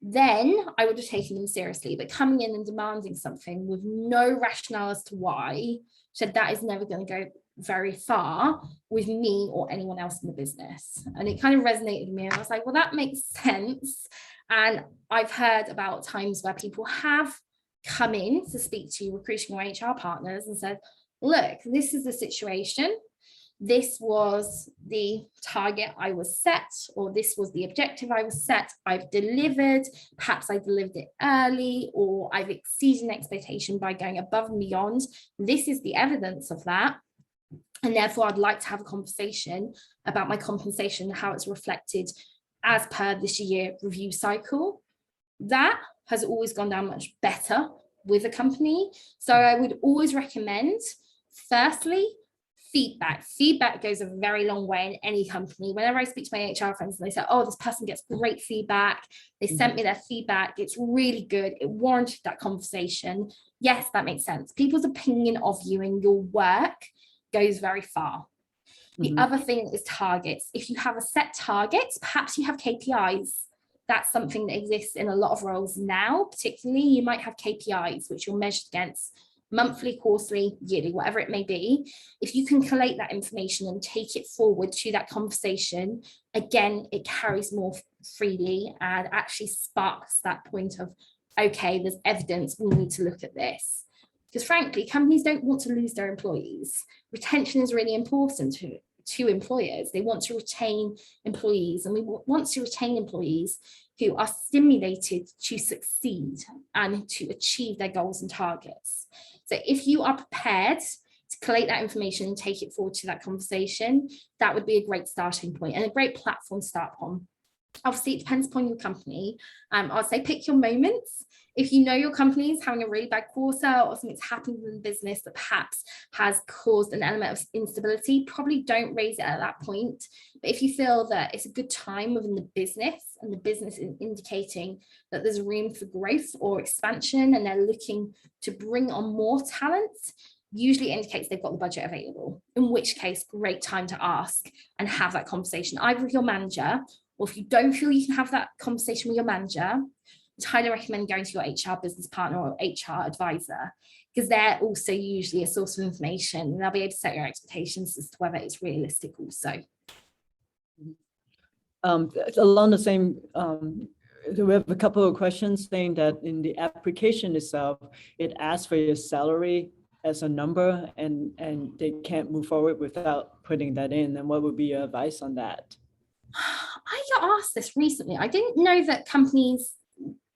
Then I would have taken them seriously. But coming in and demanding something with no rationale as to why, said that is never going to go very far with me or anyone else in the business. And it kind of resonated with me. And I was like, well, that makes sense. And I've heard about times where people have come in to speak to recruiting or HR partners and said, look, this is the situation. This was the target I was set, or this was the objective I was set. I've delivered, perhaps I delivered it early, or I've exceeded an expectation by going above and beyond. This is the evidence of that. And therefore, I'd like to have a conversation about my compensation, how it's reflected as per this year review cycle. That has always gone down much better with a company. So I would always recommend, firstly, feedback. Feedback goes a very long way in any company. Whenever I speak to my HR friends and they say, oh, this person gets great feedback, they sent me their feedback, it's really good, it warranted that conversation. Yes, that makes sense. People's opinion of you and your work goes very far. The other thing is targets. If you have a set target, perhaps you have KPIs. That's something that exists in a lot of roles now. Particularly, you might have KPIs, which you're measured against monthly, quarterly, yearly, whatever it may be. If you can collate that information and take it forward to that conversation, again, it carries more freely and actually sparks that point of, okay, there's evidence, we need to look at this. Because frankly, companies don't want to lose their employees. Retention is really important to employers. They want to retain employees, and we want to retain employees who are stimulated to succeed and to achieve their goals and targets. So if you are prepared to collate that information and take it forward to that conversation, that would be a great starting point and a great platform to start on. Obviously, it depends upon your company. I'll say pick your moments. If you know your company is having a really bad quarter or something's happened in the business that perhaps has caused an element of instability, probably don't raise it at that point. But if you feel that it's a good time within the business and the business is indicating that there's room for growth or expansion and they're looking to bring on more talent, usually indicates they've got the budget available, in which case, great time to ask and have that conversation either with your manager, or if you don't feel you can have that conversation with your manager, I'd highly recommend going to your HR business partner or HR advisor, because they're also usually a source of information and they'll be able to set your expectations as to whether it's realistic also. Along the same, we have a couple of questions saying that in the application itself, it asks for your salary as a number and they can't move forward without putting that in. And what would be your advice on that? I got asked this recently. I didn't know that companies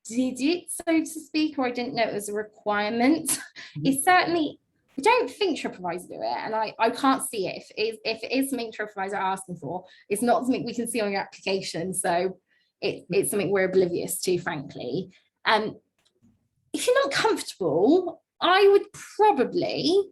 did it, so to speak, or I didn't know it was a requirement. It's certainly, I don't think Tripadvisor do it, and I can't see it. If it is something Tripadvisor are asking for, it's not something we can see on your application. So it's something we're oblivious to, frankly. If you're not comfortable, I would probably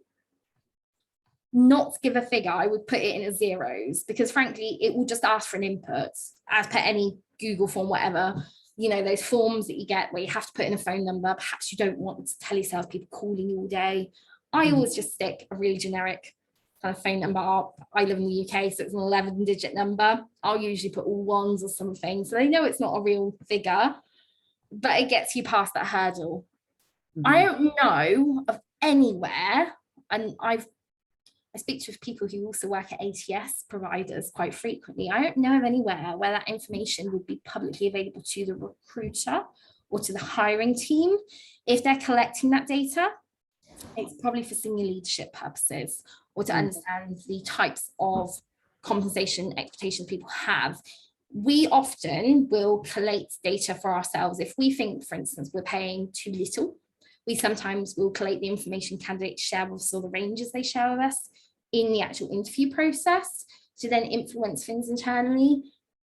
not give a figure. I would put it in as zeros, because frankly, it will just ask for an input as per any Google form, whatever. You know, those forms that you get where you have to put in a phone number. Perhaps you don't want telesales people calling you all day. I always just stick a really generic kind of phone number up. I live in the UK, so it's an 11-digit number. I'll usually put all ones or something, so they know it's not a real figure, but it gets you past that hurdle. I don't know of anywhere, and I speak to people who also work at ATS providers quite frequently. I don't know of anywhere where that information would be publicly available to the recruiter or to the hiring team. If they're collecting that data, it's probably for senior leadership purposes, or to understand the types of compensation expectations people have. We often will collate data for ourselves. If we think, for instance, we're paying too little, we sometimes will collate the information candidates share with us, or the ranges they share with us in the actual interview process, to then influence things internally.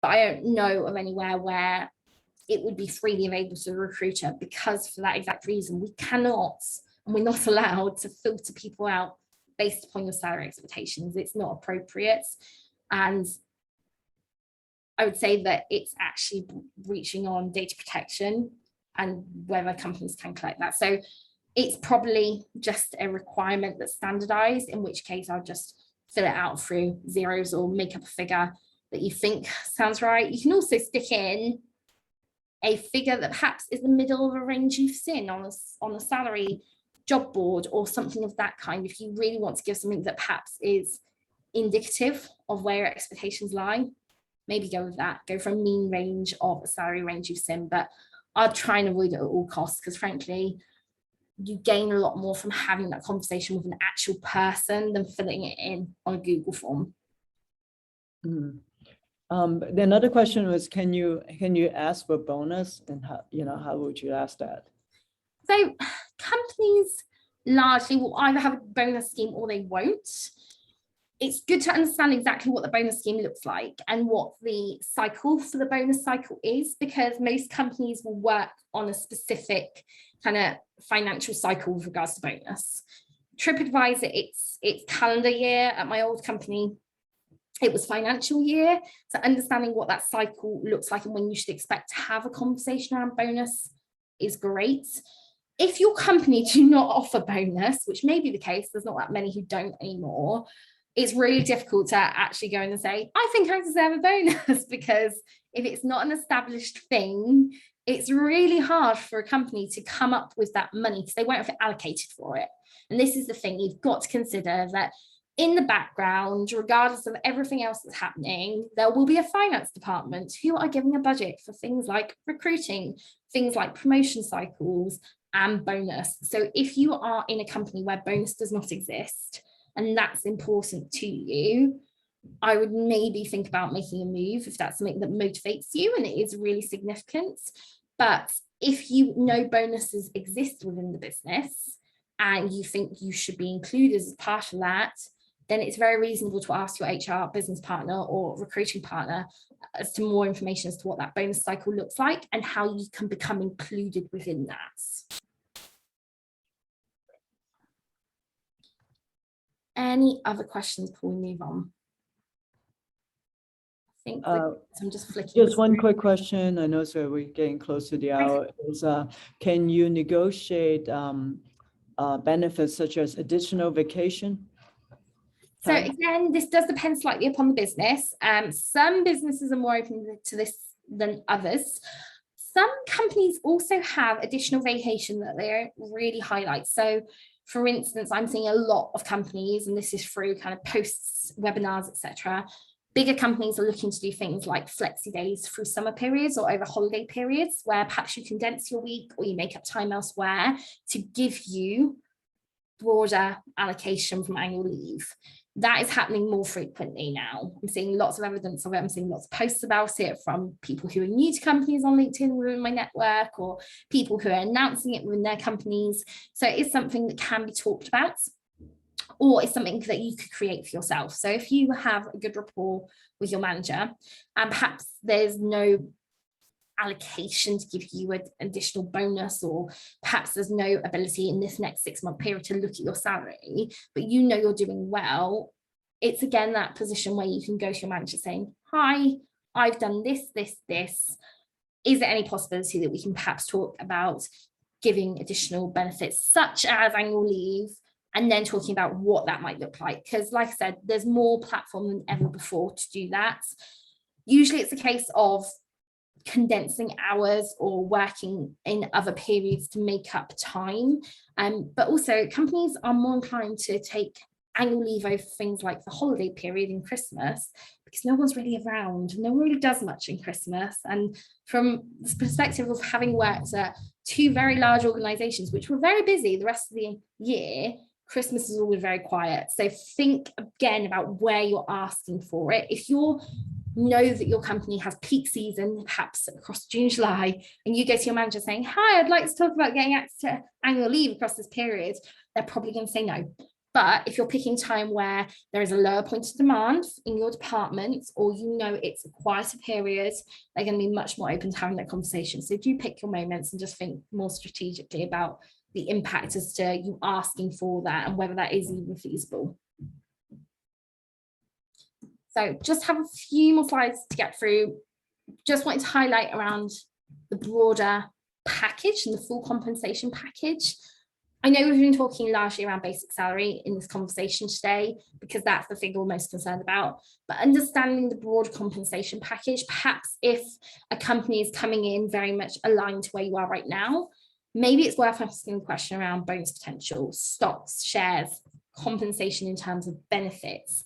But I don't know of anywhere where it would be freely available to the recruiter, because for that exact reason, we cannot, and we're not allowed to filter people out based upon your salary expectations. It's not appropriate. And I would say that it's actually reaching on data protection and whether companies can collect that. So it's probably just a requirement that's standardized, in which case I'll just fill it out through zeros or make up a figure that you think sounds right. You can also stick in a figure that perhaps is the middle of a range you've seen on a salary job board or something of that kind. If you really want to give something that perhaps is indicative of where your expectations lie, maybe go with that. Go for a mean range of a salary range you've seen, but I'd try and avoid it at all costs, because frankly, you gain a lot more from having that conversation with an actual person than filling it in on a Google form. The another question was, can you ask for bonus, and how would you ask that? So companies largely will either have a bonus scheme or they won't. It's good to understand exactly what the bonus scheme looks like and what the cycle for the bonus cycle is, because most companies will work on a specific kind of financial cycle with regards to bonus. Tripadvisor, it's calendar year. At my old company, it was financial year. So understanding what that cycle looks like and when you should expect to have a conversation around bonus is great. If your company do not offer bonus, which may be the case, there's not that many who don't anymore, it's really difficult to actually go in and say, I think I deserve a bonus, because if it's not an established thing, it's really hard for a company to come up with that money, because they won't have allocated for it. And this is the thing, you've got to consider that in the background, regardless of everything else that's happening, there will be a finance department who are giving a budget for things like recruiting, things like promotion cycles and bonus. So if you are in a company where bonus does not exist, and that's important to you, I would maybe think about making a move if that's something that motivates you and it is really significant. But if you know bonuses exist within the business and you think you should be included as part of that, then it's very reasonable to ask your HR business partner or recruiting partner as to more information as to what that bonus cycle looks like and how you can become included within that. Any other questions before we move on? I think I'm just flicking. Just one quick question. I know, so we're getting close to the hour. Is can you negotiate benefits such as additional vacation? So again, this does depend slightly upon the business. Some businesses are more open to this than others. Some companies also have additional vacation that they really highlight. So for instance, I'm seeing a lot of companies, and this is through kind of posts, webinars, etc. Bigger companies are looking to do things like flexi days through summer periods or over holiday periods, where perhaps you condense your week or you make up time elsewhere to give you broader allocation from annual leave. That is happening more frequently now. I'm seeing lots of evidence of it. I'm seeing lots of posts about it from people who are new to companies on LinkedIn within my network, or people who are announcing it within their companies. So it is something that can be talked about, or it's something that you could create for yourself. So if you have a good rapport with your manager and perhaps there's no allocation to give you an additional bonus, or perhaps there's no ability in this next 6-month period to look at your salary, but you know you're doing well, it's again that position where you can go to your manager saying, hi, I've done this, this, this. Is there any possibility that we can perhaps talk about giving additional benefits such as annual leave, and then talking about what that might look like? Because like I said, there's more platform than ever before to do that. Usually it's a case of condensing hours or working in other periods to make up time. But also companies are more inclined to take annual leave over things like the holiday period in Christmas, because no one's really around, no one really does much in Christmas. And from the perspective of having worked at 2 very large organizations, which were very busy the rest of the year, Christmas is always very quiet. So think again about where you're asking for it. If you know that your company has peak season, perhaps across June, July, and you go to your manager saying, hi, I'd like to talk about getting access to annual leave across this period, they're probably going to say no. But if you're picking time where there is a lower point of demand in your department, or you know it's a quieter period, they're going to be much more open to having that conversation. So do pick your moments and just think more strategically about the impact as to you asking for that and whether that is even feasible. So just have a few more slides to get through. Just wanted to highlight around the broader package and the full compensation package. I know we've been talking largely around basic salary in this conversation today, because that's the thing we're most concerned about, but understanding the broad compensation package, perhaps if a company is coming in very much aligned to where you are right now, maybe it's worth asking a question around bonus potential, stocks, shares, compensation in terms of benefits.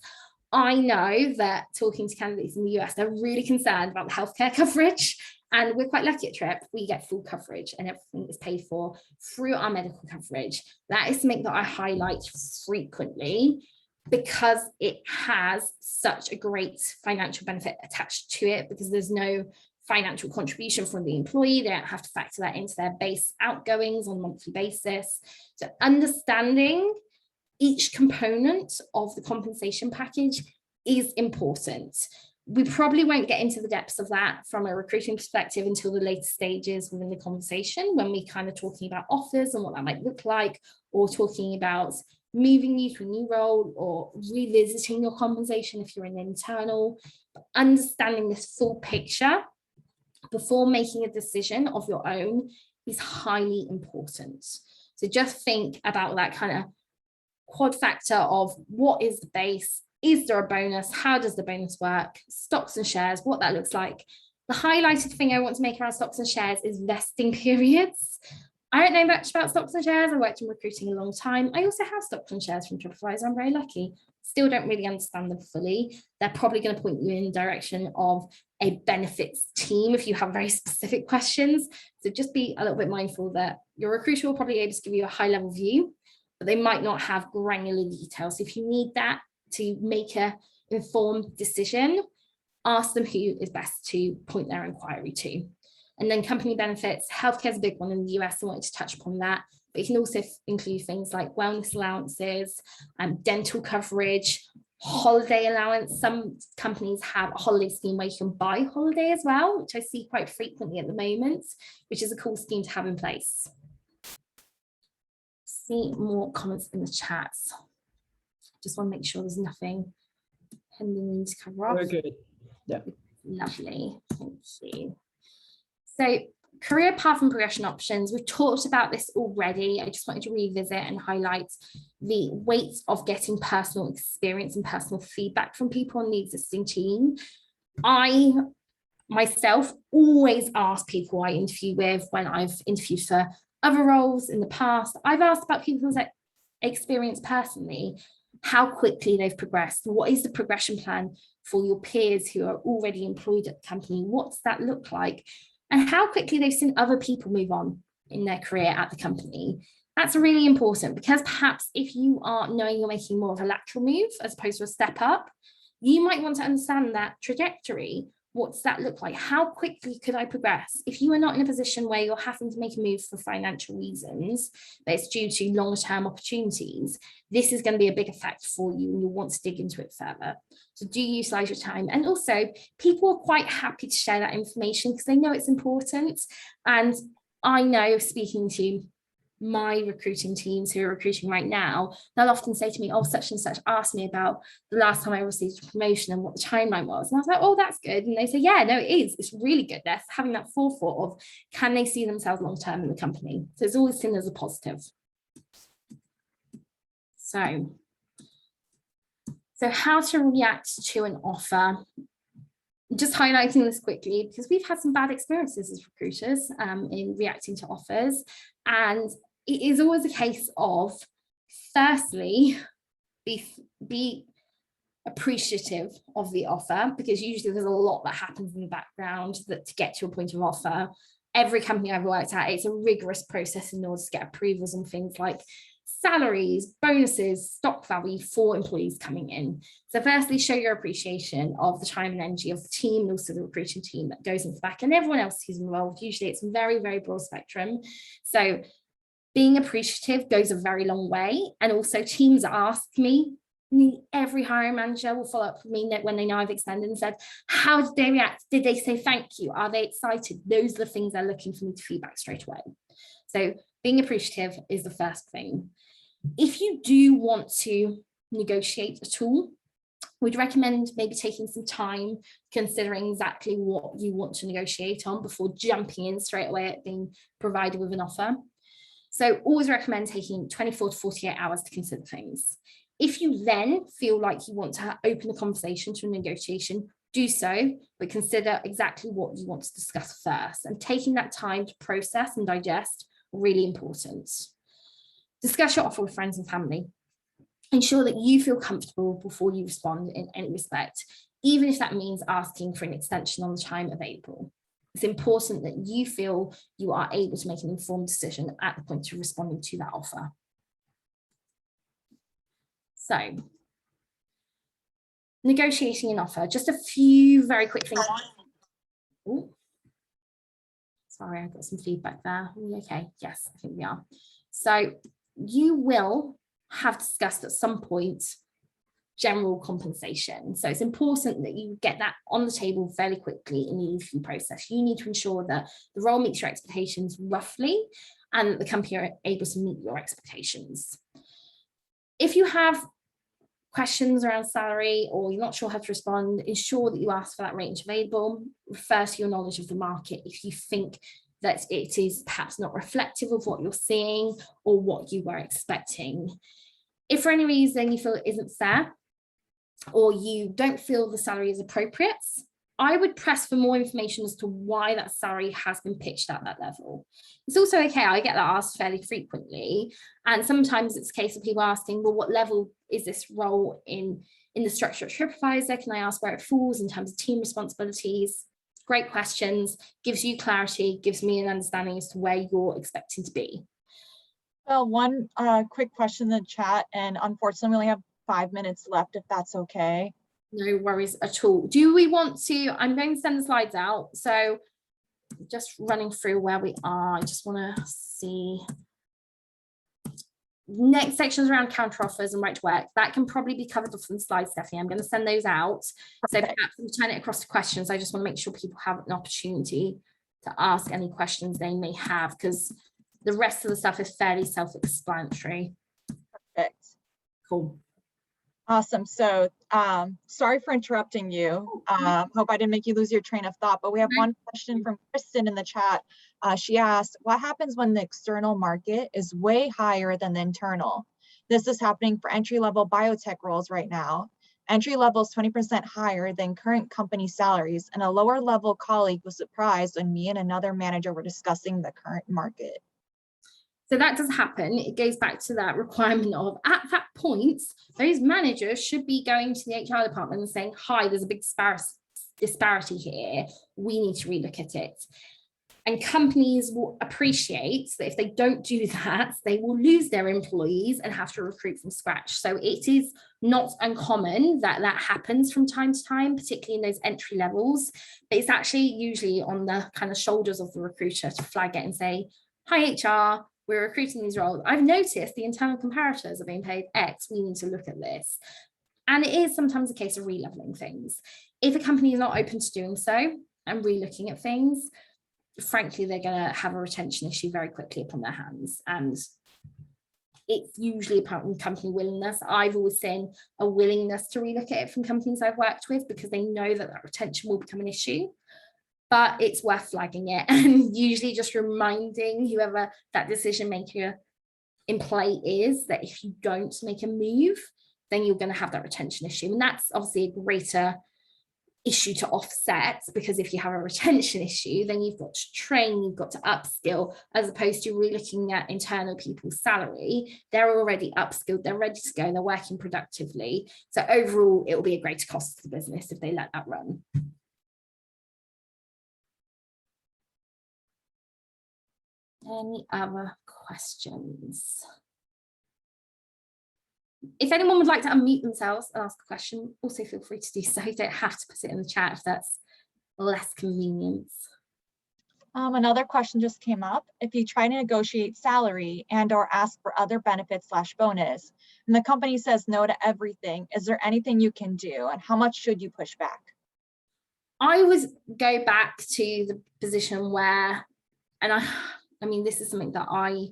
I know that talking to candidates in the US, they're really concerned about the healthcare coverage. And we're quite lucky at Trip, we get full coverage and everything is paid for through our medical coverage. That is something that I highlight frequently because it has such a great financial benefit attached to it, because there's no financial contribution from the employee. They don't have to factor that into their base outgoings on a monthly basis. So understanding each component of the compensation package is important. We probably won't get into the depths of that from a recruiting perspective until the later stages within the conversation, when we kind of talking about offers and what that might look like, or talking about moving you to a new role or revisiting your compensation if you're an internal. But understanding this full picture before making a decision of your own is highly important. So just think about that kind of quad factor of what is the base, is there a bonus, how does the bonus work, stocks and shares, what that looks like. The highlighted thing I want to make around stocks and shares is vesting periods. I don't know much about stocks and shares. I worked in recruiting a long time. I also have stocks and shares from Tripadvisor. I'm very lucky. Still don't really understand them fully. They're probably going to point you in the direction of a benefits team if you have very specific questions. So just be a little bit mindful that your recruiter will probably be able to give you a high level view, but they might not have granular details. So if you need that to make an informed decision, ask them who is best to point their inquiry to. And then company benefits, healthcare is a big one in the US. I wanted to touch upon that, but you can also include things like wellness allowances, dental coverage, holiday allowance. Some companies have a holiday scheme where you can buy holiday as well, which I see quite frequently at the moment, which is a cool scheme to have in place. See more comments in the chats. Just want to make sure there's nothing pending to cover off. Very good. Yeah. Lovely. Thank you. So career path and progression options. We've talked about this already. I just wanted to revisit and highlight the weight of getting personal experience and personal feedback from people on the existing team. I myself always ask people I interview with, when I've interviewed for other roles in the past, I've asked about people's experience personally, how quickly they've progressed, what is the progression plan for your peers who are already employed at the company, what's that look like, and how quickly they've seen other people move on in their career at the company. That's really important, because perhaps if you are knowing you're making more of a lateral move as opposed to a step up, you might want to understand that trajectory. what does that look like? How quickly could I progress? If you are not in a position where you're having to make a move for financial reasons, but it's due to longer term opportunities, this is going to be a big effect for you and you'll want to dig into it further. So do utilize your time. And also, people are quite happy to share that information because they know it's important. And I know, speaking to my recruiting teams who are recruiting right now, they'll often say to me, oh, such and such asked me about the last time I received a promotion and what the timeline was. And I was like, oh, that's good. And they say, yeah, no, it is. It's really good. They're having that forethought of, can they see themselves long term in the company? So it's always seen as a positive. So how to react to an offer. Just highlighting this quickly because we've had some bad experiences as recruiters in reacting to offers. And it is always a case of, firstly, be appreciative of the offer, because usually there's a lot that happens in the background that to get to a point of offer. Every company I've worked at, it's a rigorous process in order to get approvals on things like salaries, bonuses, stock value for employees coming in. So firstly, show your appreciation of the time and energy of the team and also the recruiting team that goes into the back and everyone else who's involved. Usually it's a very, very broad spectrum. So being appreciative goes a very long way. And also teams ask me, every hiring manager will follow up with me when they know I've extended and said, how did they react? Did they say thank you? Are they excited? Those are the things they're looking for me to feedback straight away. So being appreciative is the first thing. If you do want to negotiate at all, we'd recommend maybe taking some time considering exactly what you want to negotiate on before jumping in straight away at being provided with an offer. So always recommend taking 24 to 48 hours to consider things. If you then feel like you want to open the conversation to a negotiation, do so, but consider exactly what you want to discuss first. And taking that time to process and digest, really important. Discuss your offer with friends and family. Ensure that you feel comfortable before you respond in any respect, even if that means asking for an extension on the time available. It's important that you feel you are able to make an informed decision at the point of responding to that offer. So, negotiating an offer, just a few very quick things. Ooh. Sorry, I got some feedback there. Are we okay? Yes, I think we are. So you will have discussed at some point general compensation. So it's important that you get that on the table fairly quickly in the interview process. You need to ensure that the role meets your expectations roughly and that the company are able to meet your expectations. If you have questions around salary or you're not sure how to respond, ensure that you ask for that range available. Refer to your knowledge of the market if you think that it is perhaps not reflective of what you're seeing or what you were expecting. If for any reason you feel it isn't fair or you don't feel the salary is appropriate, I would press for more information as to why that salary has been pitched at that level. It's also okay, I get that asked fairly frequently. And sometimes it's a case of people asking, well, what level is this role in the structure of Tripadvisor? Can I ask where it falls in terms of team responsibilities? Great questions, gives you clarity, gives me an understanding as to where you're expecting to be. Well, one quick question in the chat, and unfortunately we only have 5 minutes left, if that's okay. No worries at all. Do we want to, I'm going to send the slides out. So just running through where we are, I just want to see. Next section is around counteroffers and right to work. That can probably be covered off in the slides, Stephanie. I'm going to send those out. So perhaps we'll turn it across to questions. I just want to make sure people have an opportunity to ask any questions they may have, because the rest of the stuff is fairly self-explanatory. Perfect. Cool. Awesome. So sorry for interrupting you. Hope I didn't make you lose your train of thought, but we have one question from Kristen in the chat. She asked, what happens when the external market is way higher than the internal? This is happening for entry-level biotech roles right now. Entry level is 20% higher than current company salaries, and a lower level colleague was surprised when me and another manager were discussing the current market. So that does happen. It goes back to that requirement of, at that point, those managers should be going to the HR department and saying, hi, there's a big disparity here. We need to relook at it. And companies will appreciate that if they don't do that, they will lose their employees and have to recruit from scratch. So it is not uncommon that that happens from time to time, particularly in those entry levels. But it's actually usually on the kind of shoulders of the recruiter to flag it and say, hi, HR, we're recruiting these roles. I've noticed the internal comparators are being paid X. We need to look at this. And it is sometimes a case of re-leveling things. If a company is not open to doing so and re-looking at things, frankly, they're going to have a retention issue very quickly upon their hands. And it's usually about company willingness. I've always seen a willingness to relook at it from companies I've worked with because they know that that retention will become an issue. But it's worth flagging it and usually just reminding whoever that decision maker in play is that if you don't make a move, then you're going to have that retention issue. And that's obviously a greater issue to offset, because if you have a retention issue, then you've got to train, you've got to upskill, as opposed to relooking at internal people's salary. They're already upskilled, they're ready to go, they're working productively. So overall, it will be a greater cost to the business if they let that run. Any other questions? If anyone would like to unmute themselves and ask a question, also feel free to do so. You don't have to put it in the chat if that's less convenient. Another question just came up. If you try to negotiate salary and or ask for other benefits / bonus, and the company says no to everything, is there anything you can do, and how much should you push back? I always go back to the position where, and I mean, this is something that I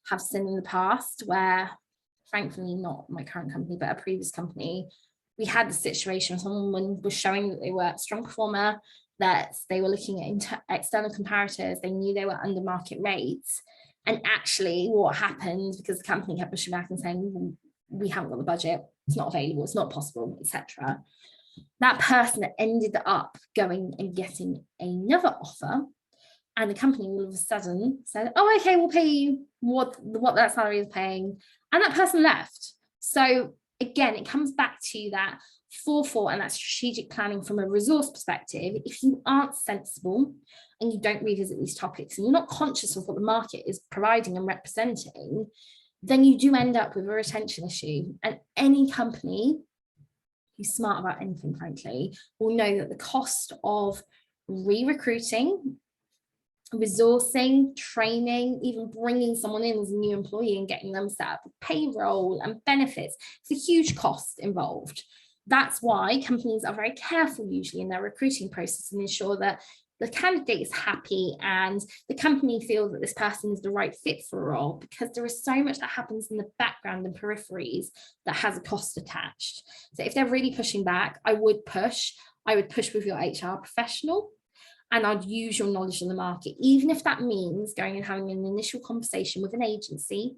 have seen in the past where, thankfully not my current company, but a previous company, we had the situation where someone was showing that they were a strong performer, that they were looking at external comparators, they knew they were under market rates. And actually what happened, because the company kept pushing back and saying, we haven't got the budget, it's not available, it's not possible, etc. That person ended up going and getting another offer, and the company all of a sudden said, oh, okay, we'll pay you what that salary is paying. And that person left. So again, it comes back to that forethought and that strategic planning from a resource perspective. If you aren't sensible and you don't revisit these topics and you're not conscious of what the market is providing and representing, then you do end up with a retention issue. And any company who's smart about anything, frankly, will know that the cost of re-recruiting, resourcing, training, even bringing someone in as a new employee and getting them set up with payroll and benefits, it's a huge cost involved. That's why companies are very careful usually in their recruiting process and ensure that the candidate is happy and the company feels that this person is the right fit for a role, because there is so much that happens in the background and peripheries that has a cost attached. So if they're really pushing back, I would push with your HR professional. And I'd use your knowledge of the market, even if that means going and having an initial conversation with an agency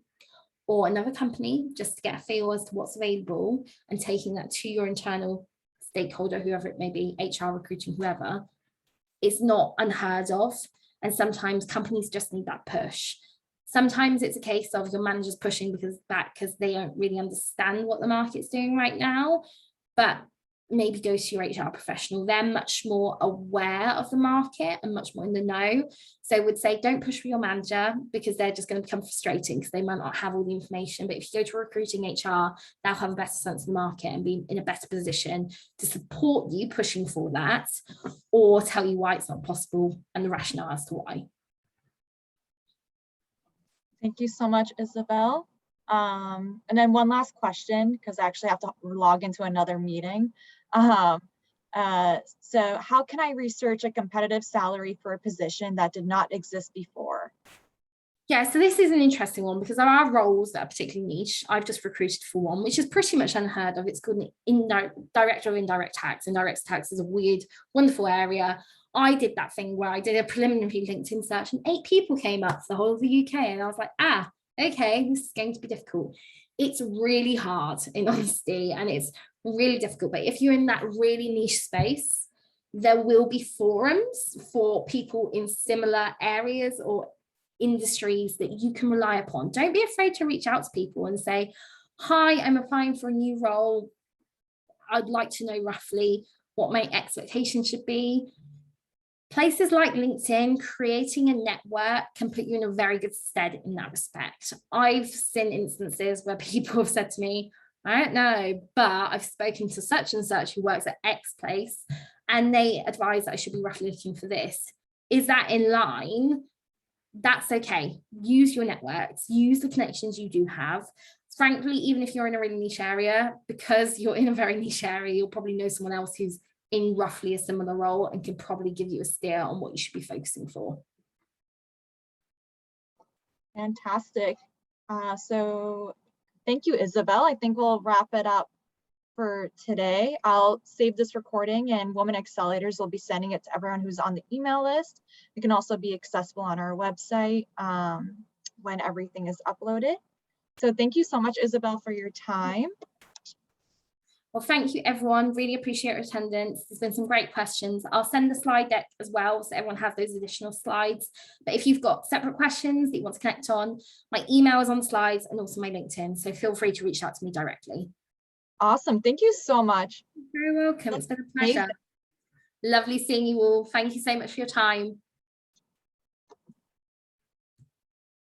or another company just to get a feel as to what's available and taking that to your internal stakeholder, whoever it may be, HR, recruiting, whoever. It's not unheard of. And sometimes companies just need that push. Sometimes it's a case of your manager's pushing because they don't really understand what the market's doing right now. But maybe go to your HR professional. They're much more aware of the market and much more in the know. So I would say don't push for your manager, because they're just going to become frustrating because they might not have all the information. But if you go to recruiting HR, they'll have a better sense of the market and be in a better position to support you pushing for that, or tell you why it's not possible and the rationale as to why. Thank you so much, Isabel. And then one last question, because I actually have to log into another meeting. So how can I research a competitive salary for a position that did not exist before? Yeah, so this is an interesting one because there are roles that are particularly niche. I've just recruited for one, which is pretty much unheard of. It's called an director of indirect tax. Indirect tax is a weird, wonderful area. I did that thing where I did a preliminary LinkedIn search and 8 people came up for the whole of the UK. And I was like, okay, this is going to be difficult. It's really hard, in honesty, and it's really difficult. But if you're in that really niche space, there will be forums for people in similar areas or industries that you can rely upon. Don't be afraid to reach out to people and say, hi, I'm applying for a new role. I'd like to know roughly what my expectations should be. Places like LinkedIn, creating a network can put you in a very good stead in that respect. I've seen instances where people have said to me, I don't know, but I've spoken to such and such who works at X place, and they advise that I should be roughly looking for this. Is that in line? That's okay. Use your networks, use the connections you do have. Frankly, even if you're in a really niche area, because you're in a very niche area, you'll probably know someone else who's in roughly a similar role and can probably give you a steer on what you should be focusing for. Fantastic. So thank you, Isabel. I think we'll wrap it up for today. I'll save this recording, and Women Accelerators will be sending it to everyone who's on the email list. It can also be accessible on our website when everything is uploaded. So thank you so much, Isabel, for your time. Well, thank you, everyone. Really appreciate your attendance. There's been some great questions. I'll send the slide deck as well, so everyone has those additional slides. But if you've got separate questions that you want to connect on, my email is on the slides and also my LinkedIn. So feel free to reach out to me directly. Awesome. Thank you so much. You're very welcome. It's been a pleasure. Lovely seeing you all. Thank you so much for your time.